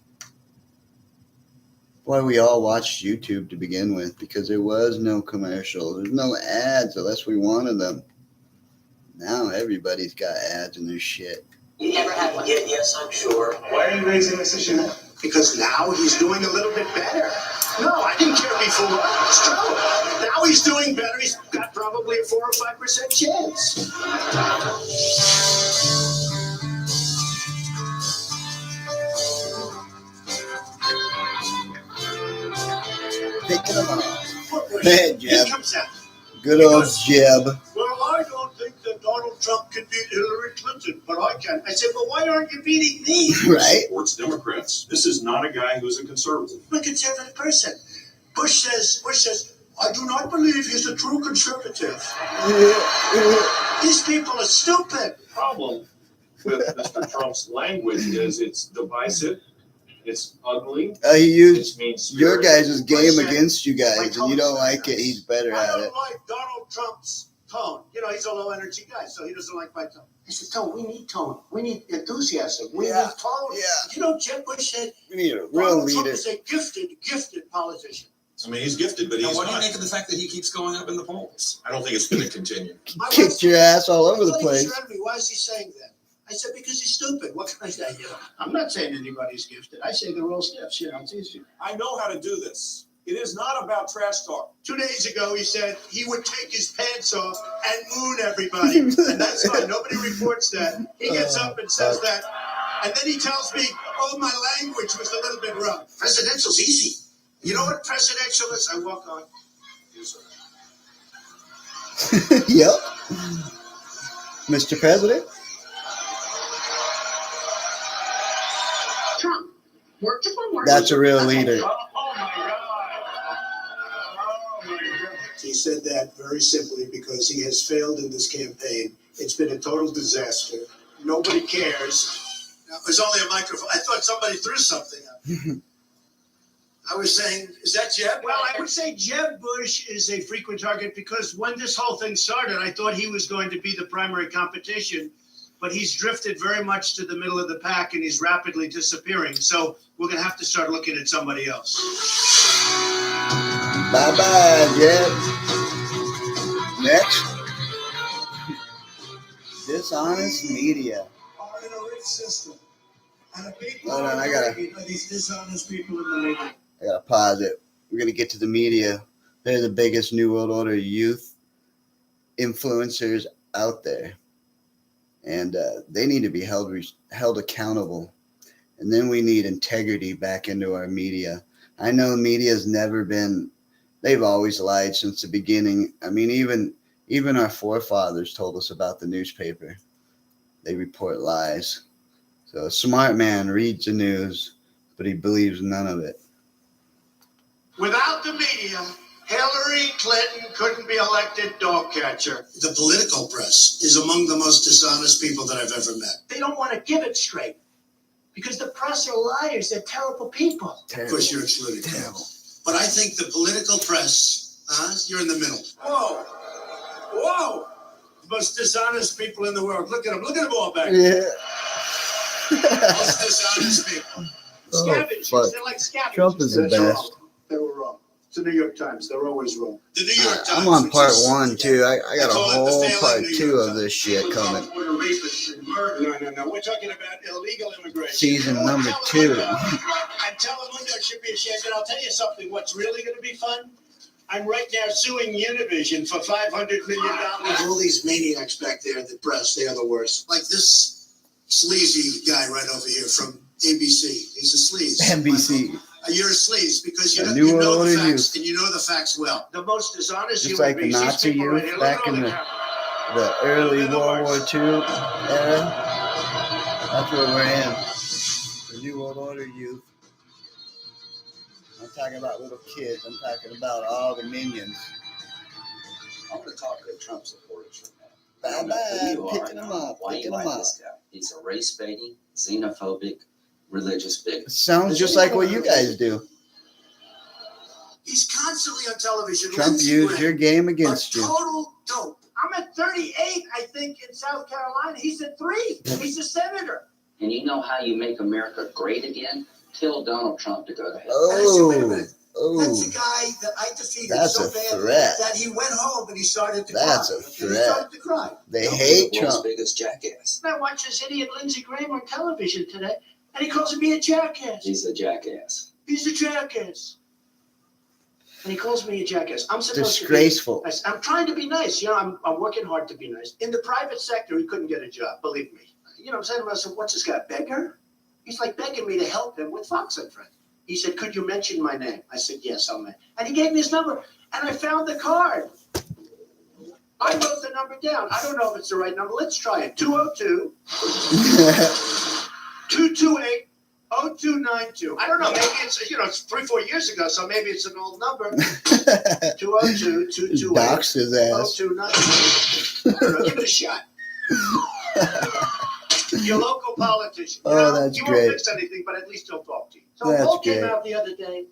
[SPEAKER 1] Why we all watched YouTube to begin with, because there was no commercial. There's no ads unless we wanted them. Now everybody's got ads in their shit.
[SPEAKER 21] you never had one.
[SPEAKER 18] Yes, I'm sure.
[SPEAKER 4] Why are you raising this issue?
[SPEAKER 11] Because now he's doing a little bit better. No, I didn't care before. It's true. Now he's doing better. He's got probably a 4 or 5% chance.
[SPEAKER 1] them all.
[SPEAKER 11] What was
[SPEAKER 1] Hey,
[SPEAKER 11] it? Here
[SPEAKER 1] Jeb.
[SPEAKER 11] comes that.
[SPEAKER 1] Good old Jeb.
[SPEAKER 11] Well, I don't think that Donald Trump can beat Hillary Clinton, but I can. I said, well, why aren't you beating me?
[SPEAKER 1] Right?
[SPEAKER 12] Supports Democrats. This is not a guy who's a conservative.
[SPEAKER 11] I'm a conservative person. Bush says, I do not believe he's a true conservative. These people are stupid.
[SPEAKER 6] Problem with Mr. Trump's language is it's divisive, it's ugly.
[SPEAKER 1] He used
[SPEAKER 6] It's
[SPEAKER 1] your
[SPEAKER 6] mean-spirited.
[SPEAKER 1] guys' game against you guys, and you don't like it. He's better
[SPEAKER 11] I
[SPEAKER 1] at
[SPEAKER 11] don't
[SPEAKER 1] it.
[SPEAKER 11] like Donald Trump's tone. You know, he's a low energy guy, so he doesn't like my tone. I said, Tone, we need tone. We need enthusiasm. We need tone.
[SPEAKER 1] Yeah.
[SPEAKER 11] You know, Jeb Bush said
[SPEAKER 1] We need a real
[SPEAKER 11] Donald Trump
[SPEAKER 1] leader.
[SPEAKER 11] is a gifted politician.
[SPEAKER 12] I mean, he's gifted, but
[SPEAKER 20] Now,
[SPEAKER 12] he's
[SPEAKER 20] what do you
[SPEAKER 12] not.
[SPEAKER 20] make of the fact that he keeps going up in the polls?
[SPEAKER 12] I don't think it's going to continue.
[SPEAKER 1] Kicked your ass all over the
[SPEAKER 11] Somebody
[SPEAKER 1] place.
[SPEAKER 11] was me, why is he saying that? I said, because he's stupid. What can I say? You know, I'm not saying anybody's gifted. I say they're all stiffs. You know, it's easy.
[SPEAKER 15] I know how to do this. It is not about trash talk.
[SPEAKER 11] 2 days ago, he said he would take his pants off and moon everybody. And that's fine. Nobody reports that. He gets up and says that. And then he tells me, oh, my language was a little bit rough. Presidential's easy. You know what presidential is? I walk on.
[SPEAKER 1] Yep. Mr. President?
[SPEAKER 3] Trump worked upon more.
[SPEAKER 1] That's a real leader.
[SPEAKER 11] He said that very simply because he has failed in this campaign. It's been a total disaster. Nobody cares. There's only a microphone. I thought somebody threw something up. I was saying, is that Jeb? Well, I would say Jeb Bush is a frequent target because when this whole thing started, I thought he was going to be the primary competition, but he's drifted very much to the middle of the pack and he's rapidly disappearing. So we're going to have to start looking at somebody else.
[SPEAKER 1] Bye-bye, Jeb. Next. Dishonest media.
[SPEAKER 11] Are in a rich system. And a big
[SPEAKER 1] Hold on, I gotta-
[SPEAKER 11] these dishonest people in the media.
[SPEAKER 1] I gotta pause it. We're gonna get to the media. They're the biggest New World Order youth influencers out there, and they need to be held accountable. And then we need integrity back into our media. I know media's never been. They've always lied since the beginning. I mean, even our forefathers told us about the newspaper. They report lies. So a smart man reads the news, but he believes none of it.
[SPEAKER 11] Without the media, Hillary Clinton couldn't be elected dog catcher. The political press is among the most dishonest people that I've ever met. They don't want to give it straight because the press are liars. They're terrible people.
[SPEAKER 1] Terrible.
[SPEAKER 11] Of course, you're excluded. Terrible. But I think the political press, you're in the middle. Whoa. Whoa. The most dishonest people in the world. Look at them. Look at them all back there.
[SPEAKER 1] Yeah.
[SPEAKER 11] Most dishonest people. Scavengers.
[SPEAKER 1] fuck.
[SPEAKER 11] They're like scavengers.
[SPEAKER 1] Trump is the
[SPEAKER 11] They're
[SPEAKER 1] best.
[SPEAKER 11] wrong. They were wrong. It's the New York Times. They're always wrong. The New York Times.
[SPEAKER 1] I'm on part
[SPEAKER 11] which is-
[SPEAKER 1] 1 too. I got a
[SPEAKER 11] They call it the
[SPEAKER 1] whole
[SPEAKER 11] failing
[SPEAKER 1] part
[SPEAKER 11] New
[SPEAKER 1] 2
[SPEAKER 11] York
[SPEAKER 1] of this shit coming.
[SPEAKER 11] No. We're talking about illegal immigration.
[SPEAKER 1] Season
[SPEAKER 11] You know what
[SPEAKER 1] number 2.
[SPEAKER 11] And Telemundo should be ashamed. And I'll tell you something. What's really going to be fun? I'm right now suing Univision for $500 million. All these maniacs back there in the press, they are the worst. Like this sleazy guy right over here from ABC. He's a sleaze.
[SPEAKER 1] NBC.
[SPEAKER 11] You're a sleaze because you
[SPEAKER 1] A
[SPEAKER 11] know,
[SPEAKER 1] New
[SPEAKER 11] you know
[SPEAKER 1] World
[SPEAKER 11] the
[SPEAKER 1] Order
[SPEAKER 11] facts and you know the facts well. The most dishonest
[SPEAKER 1] Just
[SPEAKER 11] human
[SPEAKER 1] like the
[SPEAKER 11] beings, these
[SPEAKER 1] Nazi
[SPEAKER 11] people right
[SPEAKER 1] youth
[SPEAKER 11] here.
[SPEAKER 1] back
[SPEAKER 11] Look
[SPEAKER 1] in
[SPEAKER 11] at all
[SPEAKER 1] the early World War II era. That's what we're in. The New World Order youth. I'm talking about little kids. I'm talking about all the minions.
[SPEAKER 17] I'm going to talk to Trump supporters for a minute.
[SPEAKER 1] Bye-bye. Picking them up.
[SPEAKER 17] Why
[SPEAKER 1] Picking
[SPEAKER 17] you
[SPEAKER 1] them
[SPEAKER 17] like
[SPEAKER 1] up.
[SPEAKER 17] this guy? He's a race baiting, xenophobic, religious bigot.
[SPEAKER 1] Sounds just like what you guys do.
[SPEAKER 11] He's constantly on television.
[SPEAKER 1] Trump
[SPEAKER 11] Lindsey
[SPEAKER 1] used
[SPEAKER 11] Graham,
[SPEAKER 1] your game
[SPEAKER 11] a
[SPEAKER 1] against you.
[SPEAKER 11] total dope. I'm at 38, I think, in South Carolina. He's at 3. He's a senator.
[SPEAKER 17] And you know how you make America great again? Tell Donald Trump to go to hell.
[SPEAKER 11] That's the guy that I defeated
[SPEAKER 1] That's
[SPEAKER 11] so
[SPEAKER 1] a
[SPEAKER 11] badly
[SPEAKER 1] threat.
[SPEAKER 11] that he went home and he started to
[SPEAKER 1] That's
[SPEAKER 11] cry.
[SPEAKER 1] a
[SPEAKER 11] And he
[SPEAKER 1] threat.
[SPEAKER 11] started to cry.
[SPEAKER 1] They
[SPEAKER 17] Don't be
[SPEAKER 1] hate
[SPEAKER 17] the world's
[SPEAKER 1] Trump.
[SPEAKER 17] biggest jackass.
[SPEAKER 11] I watched this idiot Lindsey Graham on television today, and he calls me a jackass.
[SPEAKER 17] He's a jackass.
[SPEAKER 11] He's a jackass. And he calls me a jackass. I'm supposed
[SPEAKER 1] Disgraceful.
[SPEAKER 11] to be nice. I'm trying to be nice. You know, I'm working hard to be nice. In the private sector, he couldn't get a job, believe me. You know what I'm saying? I said, what's this guy, beggar? He's like begging me to help him with Fox and Friends.
[SPEAKER 7] He said, could you mention my name? I said, yes, I'll mention. And he gave me his number, and I found the card. I wrote the number down. I don't know if it's the right number. Let's try it. 202-228-0292. I don't know. Maybe it's, it's 3-4 years ago, so maybe it's an old number. 202-228-0292.
[SPEAKER 1] Doxed his ass.
[SPEAKER 7] I don't know. Give it a shot. Your local politician.
[SPEAKER 1] That's
[SPEAKER 7] you
[SPEAKER 1] great.
[SPEAKER 7] won't fix anything, but at least he'll talk to you. So
[SPEAKER 1] That's
[SPEAKER 7] Paul came
[SPEAKER 1] great.
[SPEAKER 7] out the other day.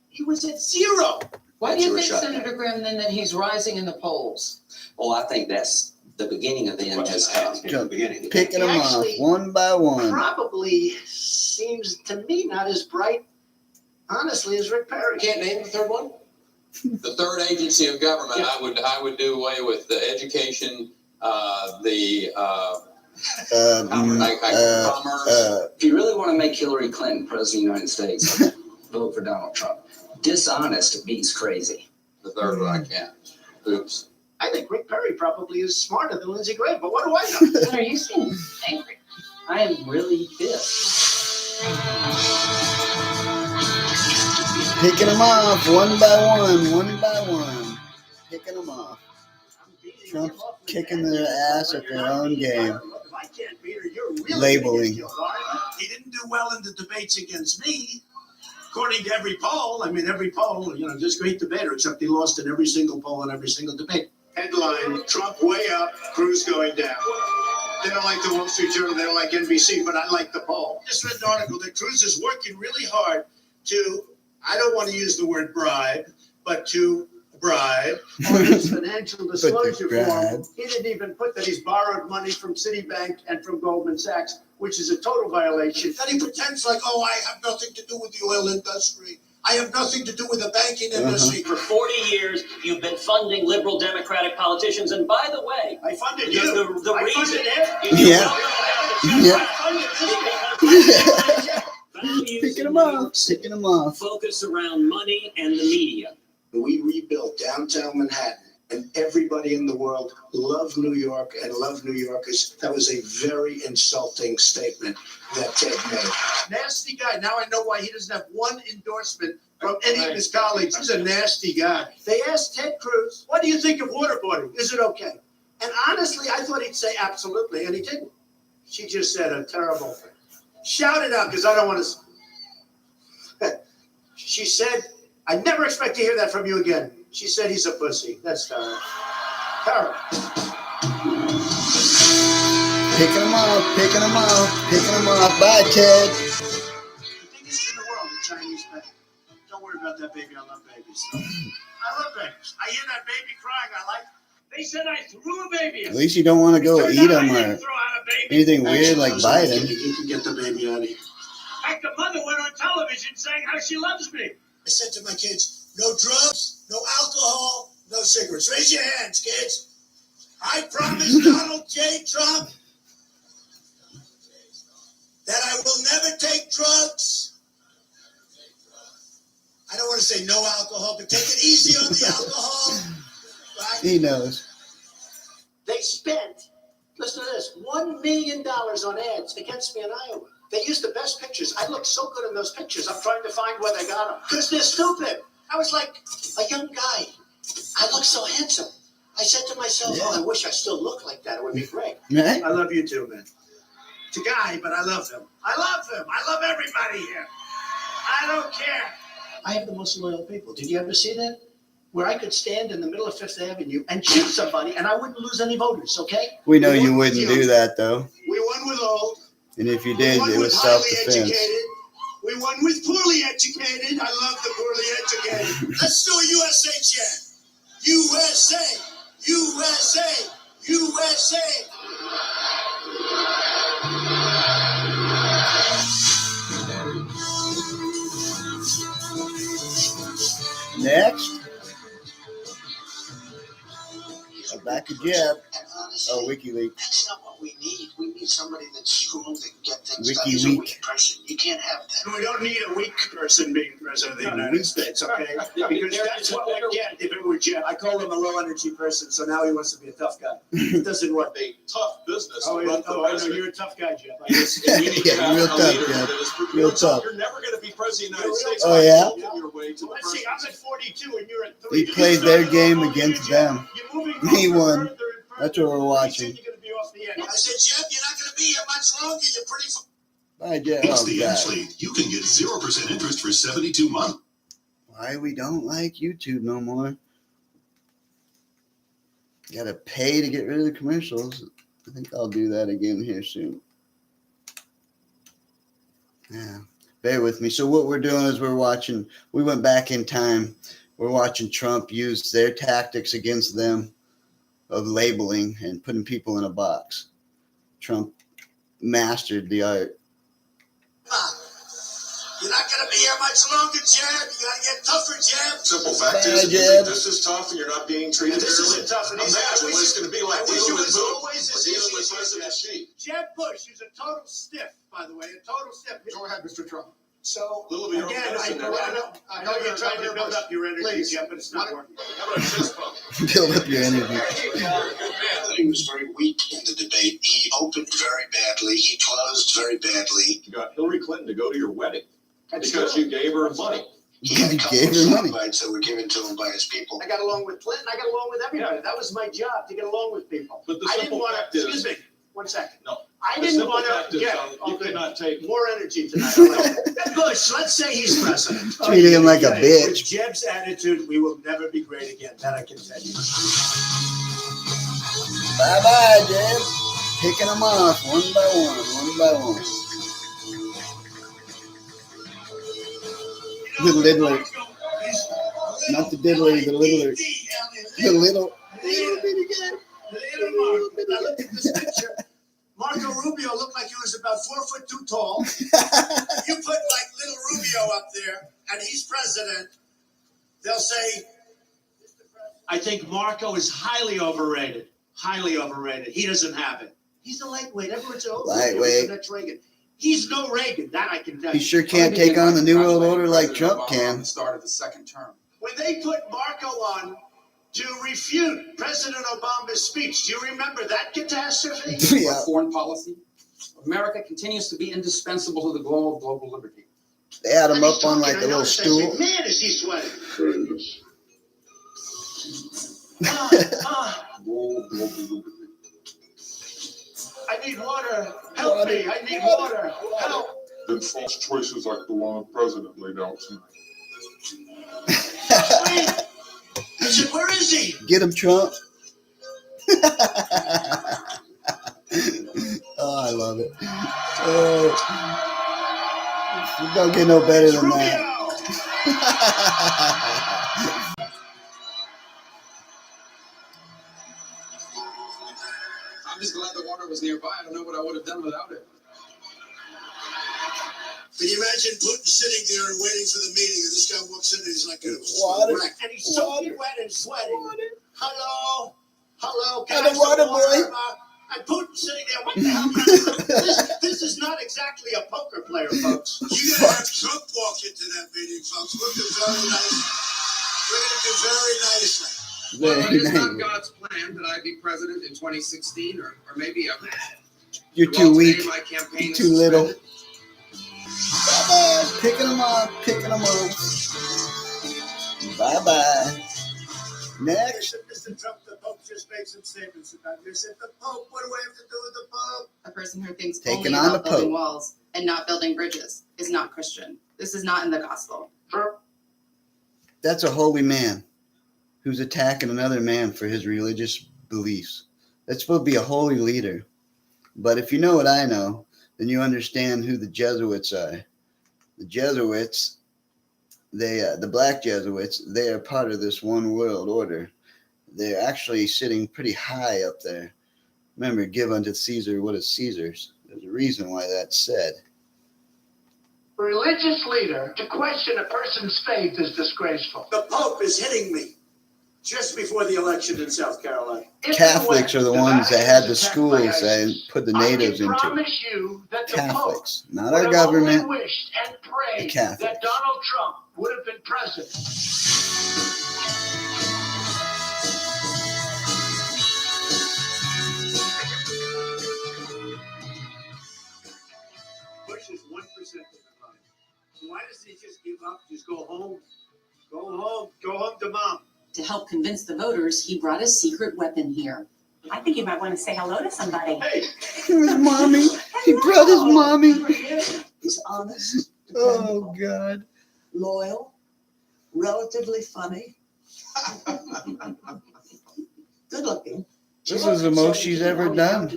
[SPEAKER 7] He was at 0.
[SPEAKER 10] Why do you think,
[SPEAKER 7] That's a
[SPEAKER 10] Senator Graham, then that he's rising in the polls?
[SPEAKER 19] Well, I think that's the beginning of the end has come.
[SPEAKER 1] Picking them off
[SPEAKER 7] Actually,
[SPEAKER 1] one by one.
[SPEAKER 7] Probably seems to me not as bright, honestly, as Rick Perry.
[SPEAKER 5] Can't name the third one?
[SPEAKER 22] The third agency of government, I would do away with the education, commerce.
[SPEAKER 18] If you really want to make Hillary Clinton president of the United States, vote for Donald Trump. Dishonest beats crazy.
[SPEAKER 22] The third one I can't. Oops.
[SPEAKER 7] I think Rick Perry probably is smarter than Lindsey Graham, but what do I know?
[SPEAKER 10] Are you seem angry?
[SPEAKER 18] I am really pissed.
[SPEAKER 1] Picking them off one by one. Picking them off. Trump kicking their ass at their own game. Labeling.
[SPEAKER 11] He didn't do well in the debates against me. According to every poll, just great debater, except he lost in every single poll in every single debate. Headline, Trump way up, Cruz going down. They don't like the Wall Street Journal, they don't like NBC, but I like the poll. Just read an article that Cruz is working really hard to, I don't want to use the word bribe, but to bribe on his financial disclosure form. He didn't even put that he's borrowed money from Citibank and from Goldman Sachs, which is a total violation. Then he pretends like, I have nothing to do with the oil industry. I have nothing to do with the banking industry.
[SPEAKER 23] For 40 years, you've been funding liberal Democratic politicians. And by the way,
[SPEAKER 11] I funded you.
[SPEAKER 23] The
[SPEAKER 11] I
[SPEAKER 23] reason
[SPEAKER 1] Picking them off. Picking them off.
[SPEAKER 23] focus around money and the media.
[SPEAKER 11] We rebuilt downtown Manhattan, and everybody in the world loved New York and loved New Yorkers. That was a very insulting statement that Ted made. Nasty guy. Now I know why he doesn't have one endorsement from any of his colleagues. He's a nasty guy. They asked Ted Cruz, what do you think of waterboarding? Is it okay? And honestly, I thought he'd say absolutely, and he didn't. She just said a terrible thing. Shout it out, because I don't want to. She said, I never expect to hear that from you again. She said he's a pussy. That's terrible. Terrible.
[SPEAKER 1] Picking them off. Bye, Ted.
[SPEAKER 11] The biggest in the world, the Chinese baby. Don't worry about that baby. I love babies. I love babies. I hear that baby crying. I like it. They said I threw a baby.
[SPEAKER 1] At least you don't want to go eat them or anything weird like Biden.
[SPEAKER 11] You can get the baby out of here. In fact, the mother went on television saying how she loves me. I said to my kids, no drugs, no alcohol, no cigarettes. Raise your hands, kids. I promise Donald J. Trump that I will never take drugs. I don't want to say no alcohol, but take it easy on the alcohol. Right?
[SPEAKER 1] He knows.
[SPEAKER 7] They spent, listen to this, $1 million on ads against me in Iowa. They used the best pictures. I look so good in those pictures. I'm trying to find where they got them. Because they're stupid. I was like a young guy. I look so handsome. I said to myself, I wish I still looked like that. It would be great.
[SPEAKER 1] Right?
[SPEAKER 11] I love you too, man. It's a guy, but I love him. I love him. I love everybody here. I don't care. I have the most loyal people. Did you ever see that? Where I could stand in the middle of Fifth Avenue and shoot somebody and I wouldn't lose any voters, okay?
[SPEAKER 1] We know you wouldn't do that, though.
[SPEAKER 11] We won with old.
[SPEAKER 1] And if you did,
[SPEAKER 11] We
[SPEAKER 1] it
[SPEAKER 11] won
[SPEAKER 1] was
[SPEAKER 11] with highly
[SPEAKER 1] self-defense.
[SPEAKER 11] educated. We won with poorly educated. I love the poorly educated. Let's do a USA chant. USA, USA, USA.
[SPEAKER 1] Next, back to Jeb.
[SPEAKER 16] honestly,
[SPEAKER 1] Oh, WikiLeaks.
[SPEAKER 16] that's not what we need. We need somebody that's strong that can get things done.
[SPEAKER 1] WikiLeaks.
[SPEAKER 16] He's a weak person. You can't have that.
[SPEAKER 11] We don't need a weak person being president of the United States, okay? Because that's what we get if it were Jeff.
[SPEAKER 9] I call him a low energy person, so now he wants to be a tough guy. It doesn't work.
[SPEAKER 6] A tough business.
[SPEAKER 11] Oh,
[SPEAKER 6] to run for
[SPEAKER 11] I know,
[SPEAKER 6] president.
[SPEAKER 11] you're a tough guy, Jeff.
[SPEAKER 6] And we need to have
[SPEAKER 1] real
[SPEAKER 6] a
[SPEAKER 1] tough,
[SPEAKER 6] leader
[SPEAKER 1] Jeff.
[SPEAKER 6] that is
[SPEAKER 1] Real tough.
[SPEAKER 6] You're never going to be president of the United States.
[SPEAKER 1] Oh, yeah?
[SPEAKER 6] By your way to the
[SPEAKER 11] Let's see, I'm at 42 and you're at 3.
[SPEAKER 1] He played their game against them. He won. That's what we're watching.
[SPEAKER 16] I said, Jeff, you're not going to be here much longer. You're pretty.
[SPEAKER 1] Bye, Jeff.
[SPEAKER 13] It's
[SPEAKER 1] Oh,
[SPEAKER 13] the
[SPEAKER 1] God.
[SPEAKER 13] Ashley. You can get 0% interest for 72 months.
[SPEAKER 1] Why we don't like YouTube no more? Gotta pay to get rid of the commercials. I think I'll do that again here soon. Yeah, bear with me. So what we're doing is we went back in time. We're watching Trump use their tactics against them of labeling and putting people in a box. Trump mastered the art.
[SPEAKER 16] You're not going to be here much longer, Jeb. You got to get tougher, Jeb.
[SPEAKER 12] Simple fact
[SPEAKER 1] Bye,
[SPEAKER 12] is, if you
[SPEAKER 1] Jeb.
[SPEAKER 12] think this is tough and you're not being treated
[SPEAKER 16] This
[SPEAKER 12] fairly,
[SPEAKER 16] isn't tough and easy.
[SPEAKER 12] imagine what it's going to be like
[SPEAKER 16] I wish
[SPEAKER 12] dealing
[SPEAKER 16] it
[SPEAKER 12] with
[SPEAKER 16] was
[SPEAKER 12] Moon
[SPEAKER 16] always
[SPEAKER 12] or
[SPEAKER 16] as
[SPEAKER 12] dealing
[SPEAKER 16] easy
[SPEAKER 12] with
[SPEAKER 16] as
[SPEAKER 12] President
[SPEAKER 16] that.
[SPEAKER 12] Xi.
[SPEAKER 11] Jeb Bush is a total stiff, by the way, a total stiff.
[SPEAKER 13] Go ahead, Mr. Trump.
[SPEAKER 16] So,
[SPEAKER 12] Little bit of
[SPEAKER 11] Again,
[SPEAKER 12] medicine there.
[SPEAKER 11] I know you're trying to build up your energy,
[SPEAKER 13] Please.
[SPEAKER 11] Jeff, but it's not working.
[SPEAKER 12] How about a chest bump?
[SPEAKER 1] Build up your energy.
[SPEAKER 16] he was very weak in the debate. He opened very badly. He closed very badly.
[SPEAKER 6] You got Hillary Clinton to go to your wedding because you gave her money.
[SPEAKER 16] He had a
[SPEAKER 1] You
[SPEAKER 16] couple
[SPEAKER 1] gave
[SPEAKER 16] of
[SPEAKER 1] her money.
[SPEAKER 16] soundbites that were given to him by his people.
[SPEAKER 7] I got along with Clinton. I got along with everybody. That was my job, to get along with people.
[SPEAKER 6] But the
[SPEAKER 7] I didn't
[SPEAKER 6] simple
[SPEAKER 7] want
[SPEAKER 6] fact
[SPEAKER 7] to,
[SPEAKER 6] is,
[SPEAKER 7] excuse me, 1 second.
[SPEAKER 6] no.
[SPEAKER 7] I
[SPEAKER 6] The
[SPEAKER 7] didn't
[SPEAKER 6] simple
[SPEAKER 7] want
[SPEAKER 6] fact
[SPEAKER 7] to
[SPEAKER 6] is,
[SPEAKER 7] get
[SPEAKER 6] you cannot take.
[SPEAKER 11] More energy tonight. All right. Bush, let's say he's president.
[SPEAKER 1] Treated him like a
[SPEAKER 11] Okay,
[SPEAKER 1] bitch.
[SPEAKER 11] With Jeb's attitude, we will never be great again. That I can tell you.
[SPEAKER 1] Bye-bye, Jeb. Picking them off one by one. The littler. Not the diddler, the littler. The little bitty guy.
[SPEAKER 7] This picture, Marco Rubio looked like he was about 4'2" tall.
[SPEAKER 16] You put like little Rubio up there, and he's president. They'll say,
[SPEAKER 11] I think Marco is highly overrated. Highly overrated. He doesn't have it. He's a lightweight. Everyone's
[SPEAKER 1] Lightweight.
[SPEAKER 11] That's Reagan. He's no Reagan. That I can tell
[SPEAKER 1] He
[SPEAKER 11] you.
[SPEAKER 1] sure can't take on the New World Order like Trump can.
[SPEAKER 8] The start of the second term.
[SPEAKER 11] When they put Marco on to refute President Obama's speech, do you remember that catastrophe?
[SPEAKER 1] Yeah.
[SPEAKER 8] Our foreign policy. America continues to be indispensable to the goal of global liberty.
[SPEAKER 1] They had him
[SPEAKER 11] And he's
[SPEAKER 1] up on
[SPEAKER 11] talking,
[SPEAKER 1] like a
[SPEAKER 11] I
[SPEAKER 1] little
[SPEAKER 11] noticed, I said,
[SPEAKER 1] stool.
[SPEAKER 11] man, is he sweating. I need water. Help me. I need water. Help.
[SPEAKER 6] Then false choices like the one the president laid out tonight.
[SPEAKER 16] I said, where is he?
[SPEAKER 1] Get him, Trump. Oh, I love it. It don't get no better than that.
[SPEAKER 8] I'm just glad the water was nearby. I don't know what I would have done without it.
[SPEAKER 16] Can you imagine Putin sitting there and waiting for the meeting, and this guy walks in and he's like a
[SPEAKER 1] Water.
[SPEAKER 16] wreck.
[SPEAKER 11] And he's soaking wet and sweating. Hello? Hello?
[SPEAKER 1] Got a water, boy.
[SPEAKER 11] And Putin's sitting there. What the hell? This is not exactly a poker player, folks.
[SPEAKER 16] You're going to have Trump walk into that meeting, folks. We're going to do very nice. We're going to do very nicely.
[SPEAKER 8] Well, it is
[SPEAKER 1] Very
[SPEAKER 8] not
[SPEAKER 1] nice.
[SPEAKER 8] God's plan that I be president in 2016, or maybe I'm.
[SPEAKER 1] You're
[SPEAKER 8] Well,
[SPEAKER 1] too weak.
[SPEAKER 8] today my campaign is
[SPEAKER 1] Too little.
[SPEAKER 8] suspended.
[SPEAKER 1] Bye-bye. Picking them up. Bye-bye. Next.
[SPEAKER 7] Mr. Trump, the Pope just made some statements about you. He said, the Pope, what do I have to do with the Pope?
[SPEAKER 14] A person who thinks
[SPEAKER 1] Taking
[SPEAKER 14] only
[SPEAKER 1] on
[SPEAKER 14] about
[SPEAKER 1] the
[SPEAKER 14] building
[SPEAKER 1] Pope.
[SPEAKER 14] walls and not building bridges is not Christian. This is not in the gospel.
[SPEAKER 1] That's a holy man who's attacking another man for his religious beliefs. That's supposed to be a holy leader. But if you know what I know, then you understand who the Jesuits are. The Jesuits, the black Jesuits, they are part of this one world order. They're actually sitting pretty high up there. Remember, give unto Caesar what is Caesar's. There's a reason why that's said.
[SPEAKER 7] A religious leader to question a person's faith is disgraceful.
[SPEAKER 16] The Pope is hitting me.
[SPEAKER 11] just before the election in South Carolina.
[SPEAKER 1] Catholics are the ones that had the schools and put the natives
[SPEAKER 11] I
[SPEAKER 1] into.
[SPEAKER 11] promise you that the Pope
[SPEAKER 1] Catholics, not
[SPEAKER 11] would
[SPEAKER 1] our
[SPEAKER 11] have
[SPEAKER 1] government.
[SPEAKER 11] only wished and prayed
[SPEAKER 1] The Catholics.
[SPEAKER 11] that Donald Trump would have been president. Bush is 1% of the vote. Why doesn't he just give up? Just go home? Go home to mom.
[SPEAKER 3] To help convince the voters, he brought a secret weapon here. I think you might want to say hello to somebody.
[SPEAKER 11] Hey,
[SPEAKER 1] His mommy. He brought his mommy.
[SPEAKER 2] He's honest,
[SPEAKER 1] Oh, God.
[SPEAKER 2] loyal, relatively funny, good looking.
[SPEAKER 1] This is the most she's ever done.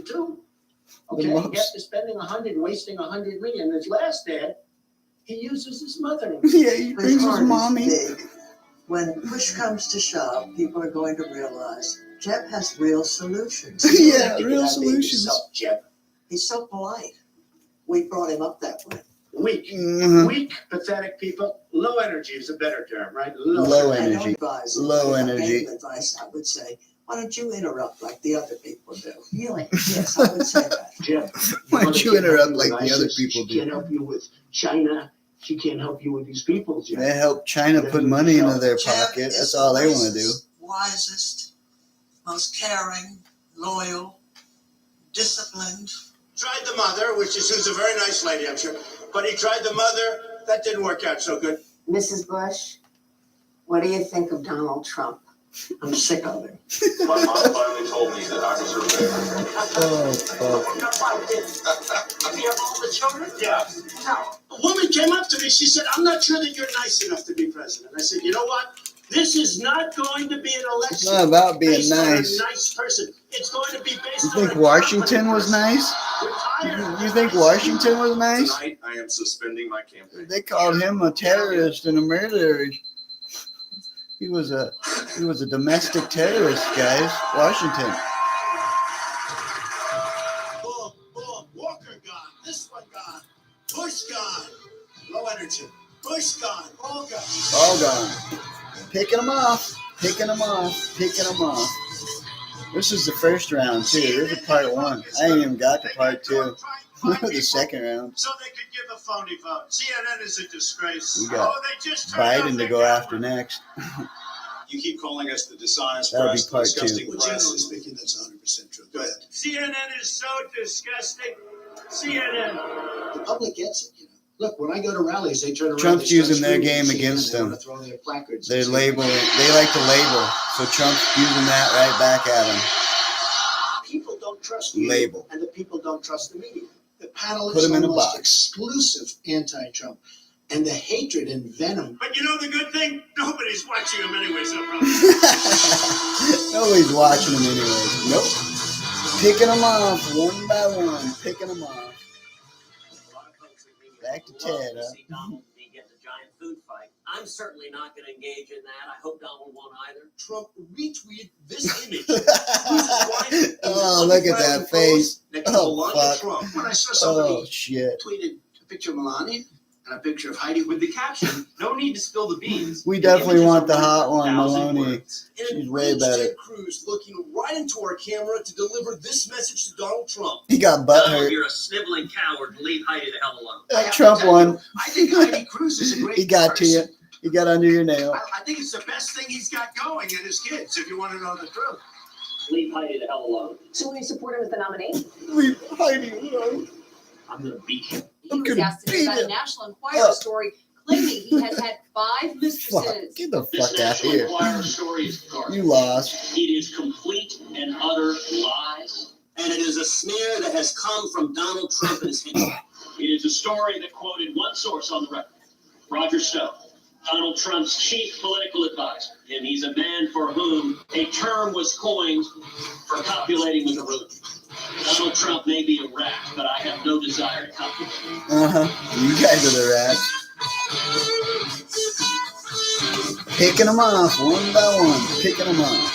[SPEAKER 11] Okay,
[SPEAKER 1] most.
[SPEAKER 11] after spending 100, wasting 100 million, his last ad, he uses his mother.
[SPEAKER 1] Yeah, he brings his
[SPEAKER 2] heart is
[SPEAKER 1] mommy.
[SPEAKER 2] big. When push comes to shove, people are going to realize Jeb has real solutions.
[SPEAKER 1] Yeah, real solutions.
[SPEAKER 11] Jeb.
[SPEAKER 2] He's so polite. We brought him up that way.
[SPEAKER 11] Weak.
[SPEAKER 1] Mhm.
[SPEAKER 11] Weak, pathetic people. Low energy is a better term, right?
[SPEAKER 1] Low
[SPEAKER 2] I don't
[SPEAKER 1] energy.
[SPEAKER 2] advise him.
[SPEAKER 1] Low
[SPEAKER 2] If I
[SPEAKER 1] energy.
[SPEAKER 2] gave him advice, I would say, why don't you interrupt like the other people do?
[SPEAKER 3] Really?
[SPEAKER 2] Yes, I would say that.
[SPEAKER 11] Jeb.
[SPEAKER 1] Why don't you interrupt like
[SPEAKER 11] with
[SPEAKER 1] the other
[SPEAKER 11] ISIS.
[SPEAKER 1] people
[SPEAKER 11] She can't
[SPEAKER 1] do?
[SPEAKER 11] help you with China. She can't help you with these people, Jeb.
[SPEAKER 1] They help China put money into their pocket. That's all they want to do.
[SPEAKER 2] Wisest, most caring, loyal, disciplined.
[SPEAKER 11] Tried the mother, who's a very nice lady, I'm sure. But he tried the mother. That didn't work out so good.
[SPEAKER 2] Mrs. Bush, what do you think of Donald Trump? I'm sick of him.
[SPEAKER 12] My mom finally told me that I was her favorite.
[SPEAKER 1] Oh, fuck.
[SPEAKER 11] You have all the children?
[SPEAKER 12] Yeah.
[SPEAKER 11] A woman came up to me. She said, I'm not sure that you're nice enough to be president. I said, you know what? This is not going to be an election.
[SPEAKER 1] It's not about being
[SPEAKER 11] based on
[SPEAKER 1] nice.
[SPEAKER 11] a nice person. It's going to be based
[SPEAKER 1] You
[SPEAKER 11] on
[SPEAKER 1] think
[SPEAKER 11] a
[SPEAKER 1] Washington was
[SPEAKER 11] competent
[SPEAKER 1] nice?
[SPEAKER 11] person.
[SPEAKER 1] You think Washington was nice?
[SPEAKER 12] Tonight, I am suspending my campaign.
[SPEAKER 1] They called him a terrorist and a murderer. He was a domestic terrorist, guys. Washington.
[SPEAKER 11] Boom, boom. Walker gone. This one gone. Bush gone. Low energy. Bush gone. All gone.
[SPEAKER 1] All gone. Picking them off. Picking them off. Picking them off. This is the first round, too. This is part one. I ain't even got to part two. The second round.
[SPEAKER 11] So they could give a phony vote. CNN is a disgrace.
[SPEAKER 1] We got
[SPEAKER 11] they just turned off
[SPEAKER 1] Biden to
[SPEAKER 11] their
[SPEAKER 1] go
[SPEAKER 11] camera.
[SPEAKER 1] after next.
[SPEAKER 20] You keep calling us the dishonest
[SPEAKER 1] That'll be
[SPEAKER 20] press, the
[SPEAKER 1] part two.
[SPEAKER 20] disgusting
[SPEAKER 11] Well,
[SPEAKER 20] press.
[SPEAKER 11] generally speaking, that's 100% true. Go ahead. CNN is so disgusting. CNN. The public gets it, you know. Look, when I go to rallies, they turn around.
[SPEAKER 1] Trump's
[SPEAKER 11] they start
[SPEAKER 1] using their
[SPEAKER 11] screaming
[SPEAKER 1] game
[SPEAKER 11] at CNN.
[SPEAKER 1] against
[SPEAKER 11] They
[SPEAKER 1] them.
[SPEAKER 11] want to throw their placards.
[SPEAKER 1] They're labeling. They like to label. So Trump's using that right back at him.
[SPEAKER 11] People don't trust you,
[SPEAKER 1] Label.
[SPEAKER 11] and the people don't trust the media. The panel
[SPEAKER 1] Put
[SPEAKER 11] is
[SPEAKER 1] 'em in a
[SPEAKER 11] almost
[SPEAKER 1] box.
[SPEAKER 11] exclusive anti-Trump, and the hatred and venom. But you know the good thing? Nobody's watching them anyway, so probably.
[SPEAKER 1] Nobody's watching them anyway. Nope. Picking them off one by one. Picking them off. Back to Ted, huh?
[SPEAKER 23] See Donald be getting a giant food fight. I'm certainly not going to engage in that. I hope Donald won't either.
[SPEAKER 11] Trump retweeted this image.
[SPEAKER 1] Oh, look at that face. Oh, fuck.
[SPEAKER 11] Trump. When I saw somebody
[SPEAKER 1] Oh, shit.
[SPEAKER 11] tweeted a picture of Melania and a picture of Heidi with the caption, "No need to spill the beans."
[SPEAKER 1] We definitely want the hot one, Maloney.
[SPEAKER 11] And
[SPEAKER 1] She's
[SPEAKER 11] it
[SPEAKER 1] way
[SPEAKER 11] reads
[SPEAKER 1] better.
[SPEAKER 11] Ted Cruz looking right into our camera to deliver this message to Donald Trump.
[SPEAKER 1] He got butt
[SPEAKER 23] Donald,
[SPEAKER 1] hurt.
[SPEAKER 23] you're a sniveling coward. Leave Heidi the hell alone.
[SPEAKER 1] That Trump one.
[SPEAKER 11] I think Heidi Cruz is a great
[SPEAKER 1] He got to you. He got under your nail.
[SPEAKER 11] I think it's the best thing he's got going and his kids, if you want to know the truth.
[SPEAKER 23] Leave Heidi the hell alone.
[SPEAKER 3] So will you support him as the nominee?
[SPEAKER 1] Leave Heidi alone.
[SPEAKER 23] I'm going to beat him.
[SPEAKER 3] He was asked today about a National Enquirer story claiming he has had 5 mistresses.
[SPEAKER 1] Get the
[SPEAKER 23] This
[SPEAKER 1] fuck out
[SPEAKER 23] National
[SPEAKER 1] here.
[SPEAKER 23] Enquirer story is garbage.
[SPEAKER 1] You lost.
[SPEAKER 23] It is complete and utter lies. And it is a smear that has come from Donald Trump and his family. It is a story that quoted one source on the record, Roger Stone, Donald Trump's chief political advisor. And he's a man for whom a term was coined for copulating with a religion. Donald Trump may be a rat, but I have no desire to copulate.
[SPEAKER 1] You guys are the rats. Picking them off one by one. Picking them off.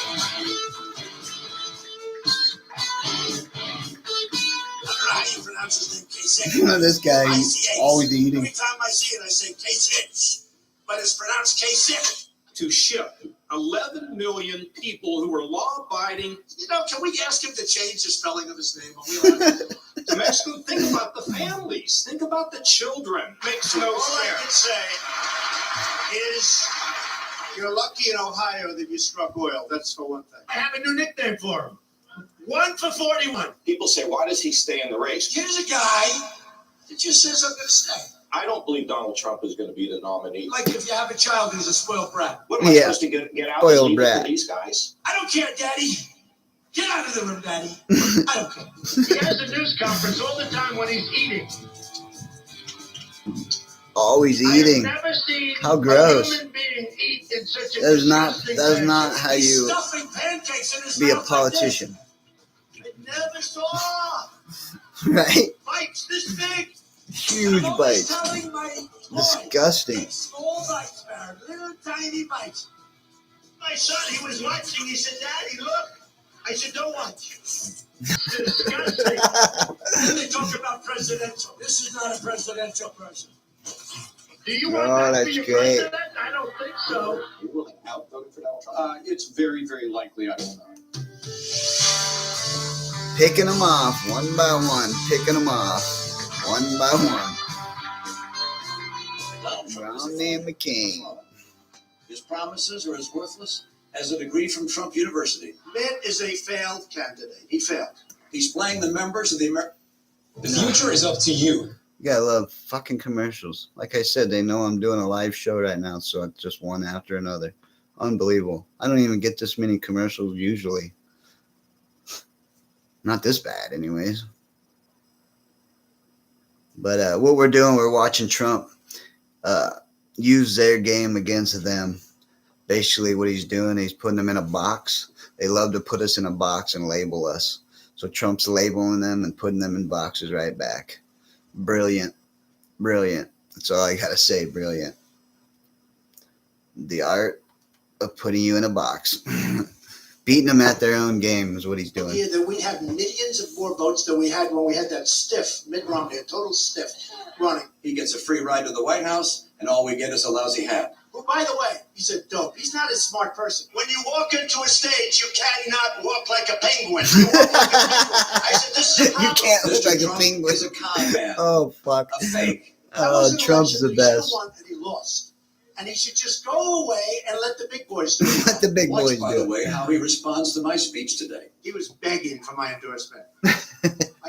[SPEAKER 11] How do you pronounce his name? Kasich.
[SPEAKER 1] This guy, he's always eating.
[SPEAKER 11] Every time I see it, I say Kasich, but it's pronounced Kasich. To ship
[SPEAKER 4] 11 million people who are law-abiding. Can we ask him to change the spelling of his name? Are we allowed to? Mexico, think about the families. Think about the children. Makes no sense.
[SPEAKER 11] All I can say is you're lucky in Ohio that you struck oil. That's for one thing.
[SPEAKER 16] I have a new nickname for him. 1 for 41.
[SPEAKER 4] People say, why does he stay in the race?
[SPEAKER 16] Here's a guy that just says I'm going to stay.
[SPEAKER 4] I don't believe Donald Trump is going to be the nominee.
[SPEAKER 16] Like if you have a child who's a spoiled brat.
[SPEAKER 4] What am I supposed to get out and
[SPEAKER 1] Spoiled
[SPEAKER 4] leave it
[SPEAKER 1] brat.
[SPEAKER 4] for these guys?
[SPEAKER 16] I don't care, Daddy. Get out of the room, Daddy. I don't care.
[SPEAKER 11] He has a news conference all the time when he's eating.
[SPEAKER 1] Always eating.
[SPEAKER 11] I have never seen
[SPEAKER 1] How gross.
[SPEAKER 11] a human being eat in such a
[SPEAKER 1] That's
[SPEAKER 11] disgusting
[SPEAKER 1] not
[SPEAKER 11] fashion.
[SPEAKER 1] how you
[SPEAKER 16] Stuffing pancakes in his
[SPEAKER 1] be a
[SPEAKER 16] mouth like
[SPEAKER 1] politician.
[SPEAKER 16] this. I never saw
[SPEAKER 1] Right?
[SPEAKER 16] bites this big.
[SPEAKER 1] Huge
[SPEAKER 16] I'm always
[SPEAKER 1] bites.
[SPEAKER 16] telling my boy,
[SPEAKER 1] Disgusting.
[SPEAKER 16] take small bites, Barrett. Little tiny bites.
[SPEAKER 11] My son, he was watching. He said, Daddy, look. I said, don't watch. It's disgusting.
[SPEAKER 16] Then they talk about presidential. This is not a presidential person.
[SPEAKER 11] Do you want
[SPEAKER 1] Oh,
[SPEAKER 11] that
[SPEAKER 1] that's
[SPEAKER 11] for your
[SPEAKER 1] great.
[SPEAKER 11] president? I don't think so.
[SPEAKER 4] You really outvoted for Donald Trump? It's very, very likely. I don't know.
[SPEAKER 1] Picking them off one by one. Picking them off one by one. Romney and McCain.
[SPEAKER 9] His promises are as worthless as a degree from Trump University.
[SPEAKER 11] Mitt is a failed candidate. He failed.
[SPEAKER 9] He's playing the members of the American.
[SPEAKER 18] The future is up to you.
[SPEAKER 1] You gotta love fucking commercials. Like I said, they know I'm doing a live show right now, so it's just one after another. Unbelievable. I don't even get this many commercials usually. Not this bad, anyways. But what we're doing, we're watching Trump use their game against them. Basically, what he's doing, he's putting them in a box. They love to put us in a box and label us. So Trump's labeling them and putting them in boxes right back. Brilliant. Brilliant. That's all I got to say. Brilliant. The art of putting you in a box. Beating them at their own game is what he's doing.
[SPEAKER 7] Yeah, that we have millions of more votes than we had when we had that stiff Mitt Romney, a total stiff running.
[SPEAKER 9] He gets a free ride to the White House, and all we get is a lousy hat.
[SPEAKER 7] Who, by the way, he's a dope. He's not a smart person.
[SPEAKER 11] When you walk into a stage, you cannot walk like a penguin. You walk like a penguin. I said, this is a
[SPEAKER 1] You
[SPEAKER 11] problem.
[SPEAKER 1] can't look
[SPEAKER 9] Mr.
[SPEAKER 1] like a
[SPEAKER 9] Trump
[SPEAKER 1] penguin.
[SPEAKER 9] is a con man,
[SPEAKER 1] Oh, fuck.
[SPEAKER 9] a fake.
[SPEAKER 7] That was an
[SPEAKER 1] Trump's
[SPEAKER 7] election
[SPEAKER 1] the
[SPEAKER 7] that he
[SPEAKER 1] best.
[SPEAKER 7] should've won, and he lost. And he should just go away and let the big boys do it.
[SPEAKER 1] Let the big
[SPEAKER 9] Watch,
[SPEAKER 1] boys
[SPEAKER 9] by
[SPEAKER 1] do
[SPEAKER 9] the
[SPEAKER 1] it.
[SPEAKER 9] way, how he responds to my speech today.
[SPEAKER 7] He was begging for my endorsement. I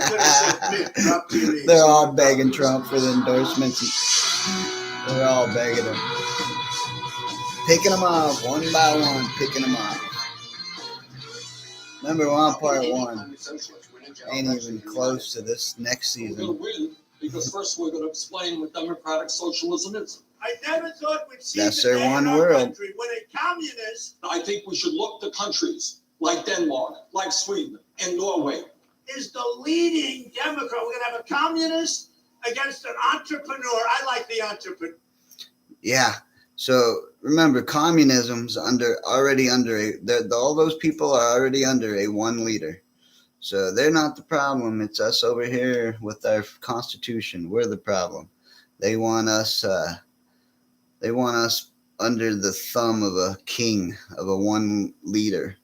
[SPEAKER 7] could have said, Mitt, drop TV.
[SPEAKER 1] They're all begging Trump for the endorsements. They're all begging him. Picking them off one by one, picking them off. Remember, we're on part one. Ain't even close to this next
[SPEAKER 18] We're going
[SPEAKER 1] season.
[SPEAKER 18] to win because first we're going to explain what democratic socialism is.
[SPEAKER 11] I never thought we'd see
[SPEAKER 1] That's
[SPEAKER 11] the
[SPEAKER 1] their
[SPEAKER 11] day
[SPEAKER 1] one
[SPEAKER 11] in our
[SPEAKER 1] world.
[SPEAKER 11] country when a communist
[SPEAKER 18] I think we should look to countries like Denmark, like Sweden, and Norway.
[SPEAKER 11] is the leading Democrat. We're going to have a communist against an entrepreneur. I like the entrepreneur.
[SPEAKER 1] Yeah. So remember, communism's already under all those people are already under a one leader. So they're not the problem. It's us over here with our constitution. We're the problem. They want us. They want us under the thumb of a king, of a one leader.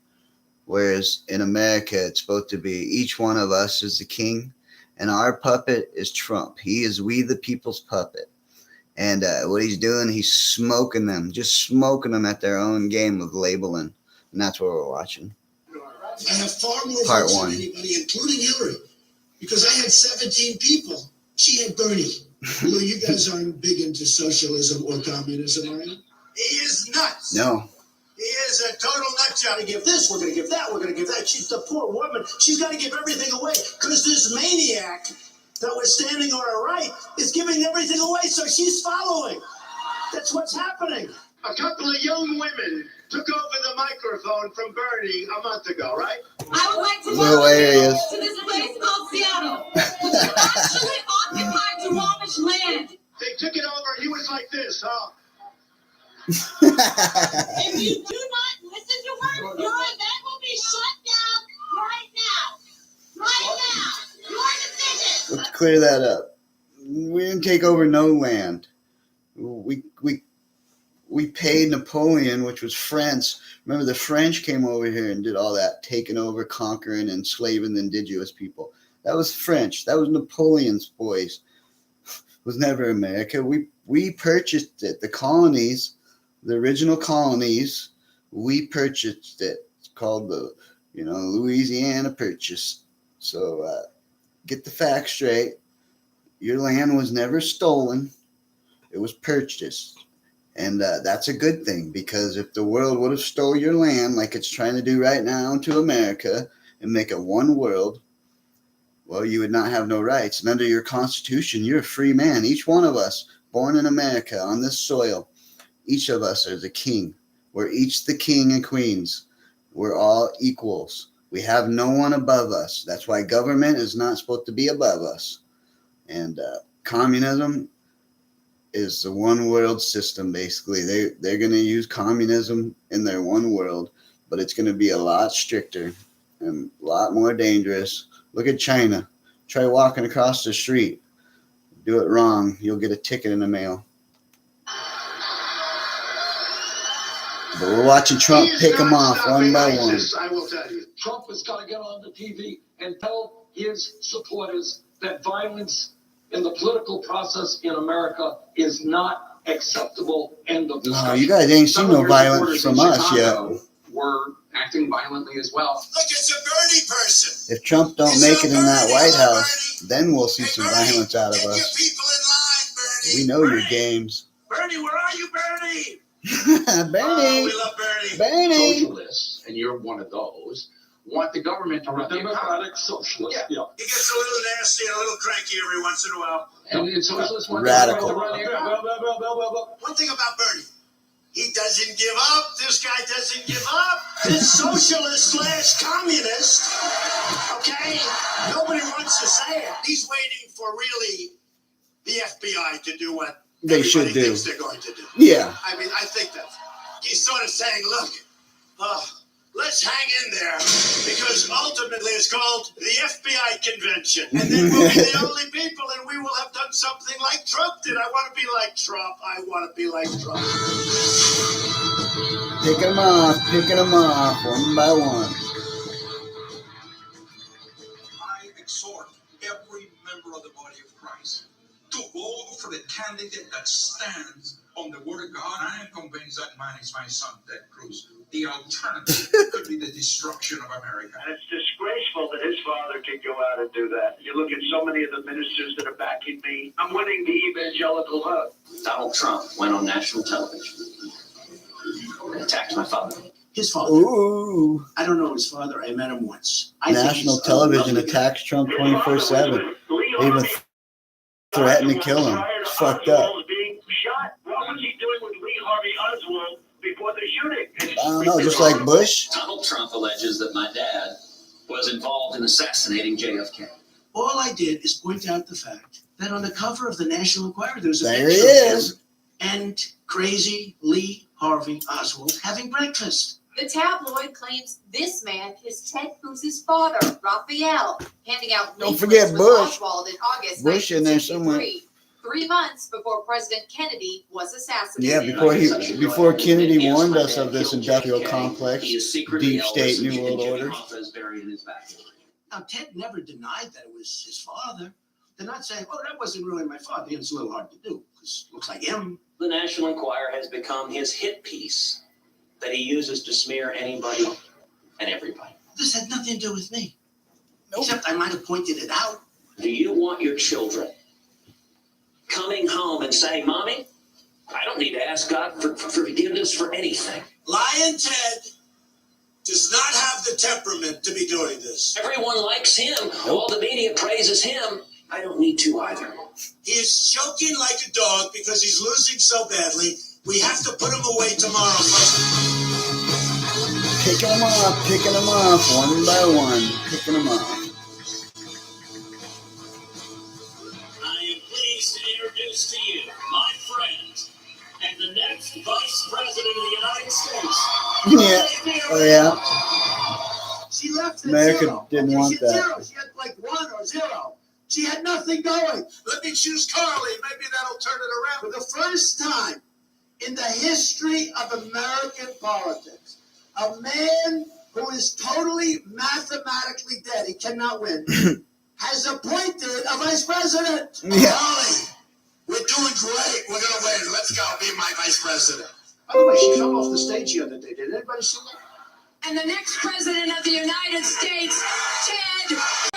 [SPEAKER 1] Whereas in America, it's supposed to be each one of us is the king, and our puppet is Trump. He is we the people's puppet. And what he's doing, he's smoking them, just smoking them at their own game of labeling. And that's what we're watching.
[SPEAKER 16] I have far more
[SPEAKER 1] Part
[SPEAKER 16] votes
[SPEAKER 1] one.
[SPEAKER 16] than anybody, including Hillary, because I had 17 people. She had Bernie. You guys aren't big into socialism or communism, are you?
[SPEAKER 11] He is nuts.
[SPEAKER 1] No.
[SPEAKER 11] He is a total nut job.
[SPEAKER 7] We're going to give this, we're going to give that, we're going to give that. She's the poor woman. She's got to give everything away because this maniac that was standing on her right is giving everything away, so she's following. That's what's happening.
[SPEAKER 11] A couple of young women took over the microphone from Bernie a month ago, right?
[SPEAKER 3] I would like to
[SPEAKER 1] Hilarious.
[SPEAKER 3] welcome you to this place called Seattle, which is actually occupied Duwamish land.
[SPEAKER 11] They took it over. He was like this, huh?
[SPEAKER 3] If you do not listen to her, your event will be shut down right now. Right now. Your decision.
[SPEAKER 1] Let's clear that up. We didn't take over no land. we paid Napoleon, which was French. Remember, the French came over here and did all that, taking over, conquering, enslaving the indigenous people. That was French. That was Napoleon's boys. It was never America. We purchased it. The colonies, the original colonies, we purchased it. It's called the, Louisiana Purchase. So get the facts straight. Your land was never stolen. It was purchased. And that's a good thing, because if the world would have stole your land like it's trying to do right now to America and make it one world, well, you would not have no rights. And under your Constitution, you're a free man. Each one of us, born in America, on this soil, each of us is a king. We're each the king and queens. We're all equals. We have no one above us. That's why government is not supposed to be above us. And communism is the one world system, basically. They're going to use communism in their one world, but it's going to be a lot stricter and a lot more dangerous. Look at China. Try walking across the street. Do it wrong, you'll get a ticket in the mail. But we're watching Trump pick them off one by one.
[SPEAKER 9] I will tell you. Trump has got to get on the TV and tell his supporters that violence in the political process in America is not acceptable. End of discussion.
[SPEAKER 1] No, you guys ain't seen no violence from us yet.
[SPEAKER 9] We're acting violently as well.
[SPEAKER 16] Look, it's a Bernie person.
[SPEAKER 1] If Trump don't make it in that White House, then we'll see some violence out of us.
[SPEAKER 16] People in line, Bernie.
[SPEAKER 1] We know your games.
[SPEAKER 16] Bernie, where are you, Bernie?
[SPEAKER 1] Bernie.
[SPEAKER 16] We love Bernie.
[SPEAKER 1] Bernie.
[SPEAKER 9] Socialists, and you're one of those, want the government to run the democratic socialist. Yeah.
[SPEAKER 16] He gets a little nasty and a little cranky every once in a while.
[SPEAKER 9] And socialists want
[SPEAKER 1] Radical.
[SPEAKER 9] the government to run the
[SPEAKER 16] One thing about Bernie, he doesn't give up. This guy doesn't give up. This socialist / communist. Okay? Nobody wants to say it. He's waiting for really the FBI to do what
[SPEAKER 1] They should
[SPEAKER 16] everybody
[SPEAKER 1] do.
[SPEAKER 16] thinks they're going to do.
[SPEAKER 1] Yeah.
[SPEAKER 16] I mean, I think that he's sort of saying, look, let's hang in there, because ultimately it's called the FBI convention. And then we'll be the only people, and we will have done something like Trump did. I want to be like Trump. I want to be like Trump.
[SPEAKER 1] Picking them off, one by one.
[SPEAKER 15] I exhort every member of the body of Christ to vote for the candidate that stands on the word of God. I am convinced that man is my son, Ted Cruz. The alternative could be the destruction of America.
[SPEAKER 11] And it's disgraceful that his father can go out and do that. You look at so many of the ministers that are backing me. I'm winning the evangelical vote.
[SPEAKER 18] Donald Trump went on national television and attacked my father.
[SPEAKER 7] His father.
[SPEAKER 1] Ooh.
[SPEAKER 7] I don't know his father. I met him once. I think
[SPEAKER 1] National
[SPEAKER 7] he's a
[SPEAKER 1] television
[SPEAKER 7] lovely guy.
[SPEAKER 1] attacks Trump 24/7. They even threaten to kill him. It's fucked up.
[SPEAKER 11] Being shot. What was he doing with Lee Harvey Oswald before the shooting?
[SPEAKER 1] I don't know, just like Bush.
[SPEAKER 18] Donald Trump alleges that my dad was involved in assassinating JFK.
[SPEAKER 7] All I did is point out the fact that on the cover of the National Enquirer, there was a
[SPEAKER 1] There
[SPEAKER 7] picture
[SPEAKER 1] he
[SPEAKER 7] of him
[SPEAKER 1] is.
[SPEAKER 7] and crazy Lee Harvey Oswald having breakfast.
[SPEAKER 10] The tabloid claims this man is Ted Cruz's father, Raphael, handing out
[SPEAKER 1] Don't
[SPEAKER 10] leaflets
[SPEAKER 1] forget
[SPEAKER 10] with
[SPEAKER 1] Bush.
[SPEAKER 10] Oswald in August
[SPEAKER 1] Bush in there somewhere.
[SPEAKER 10] 1963, 3 months before President Kennedy was assassinated.
[SPEAKER 1] Yeah, before Kennedy warned us of this industrial complex, deep state, new world order.
[SPEAKER 7] Now, Ted never denied that it was his father. They're not saying, oh, that wasn't really my father. It's a little hard to do because it looks like him.
[SPEAKER 18] The National Enquirer has become his hit piece that he uses to smear anybody and everybody.
[SPEAKER 7] This had nothing to do with me. Except I might have pointed it out.
[SPEAKER 18] Do you want your children coming home and saying, Mommy, I don't need to ask God for forgiveness for anything?
[SPEAKER 16] Lion Ted does not have the temperament to be doing this.
[SPEAKER 18] Everyone likes him. All the media praises him. I don't need to either.
[SPEAKER 16] He is choking like a dog because he's losing so badly. We have to put him away tomorrow.
[SPEAKER 1] Picking them off, one by one, picking them off.
[SPEAKER 23] I am pleased to introduce to you my friend and the next Vice President of the United States.
[SPEAKER 1] Yeah, oh yeah.
[SPEAKER 7] She left at
[SPEAKER 1] America
[SPEAKER 7] zero.
[SPEAKER 1] didn't
[SPEAKER 7] Okay,
[SPEAKER 1] want
[SPEAKER 7] she had
[SPEAKER 1] that.
[SPEAKER 7] zero. She had like 1 or 0. She had nothing going.
[SPEAKER 16] Let me choose Carly. Maybe that'll turn it around.
[SPEAKER 7] For the first time
[SPEAKER 16] in the history of American politics. A man who is totally mathematically dead, he cannot win, has appointed a vice president.
[SPEAKER 1] Yeah.
[SPEAKER 16] Holly, we're doing great. We're going to win. Let's go. Be my vice president.
[SPEAKER 7] By the way, she fell off the stage the other day. Did anybody see that?
[SPEAKER 3] And the next president of the United States, Ted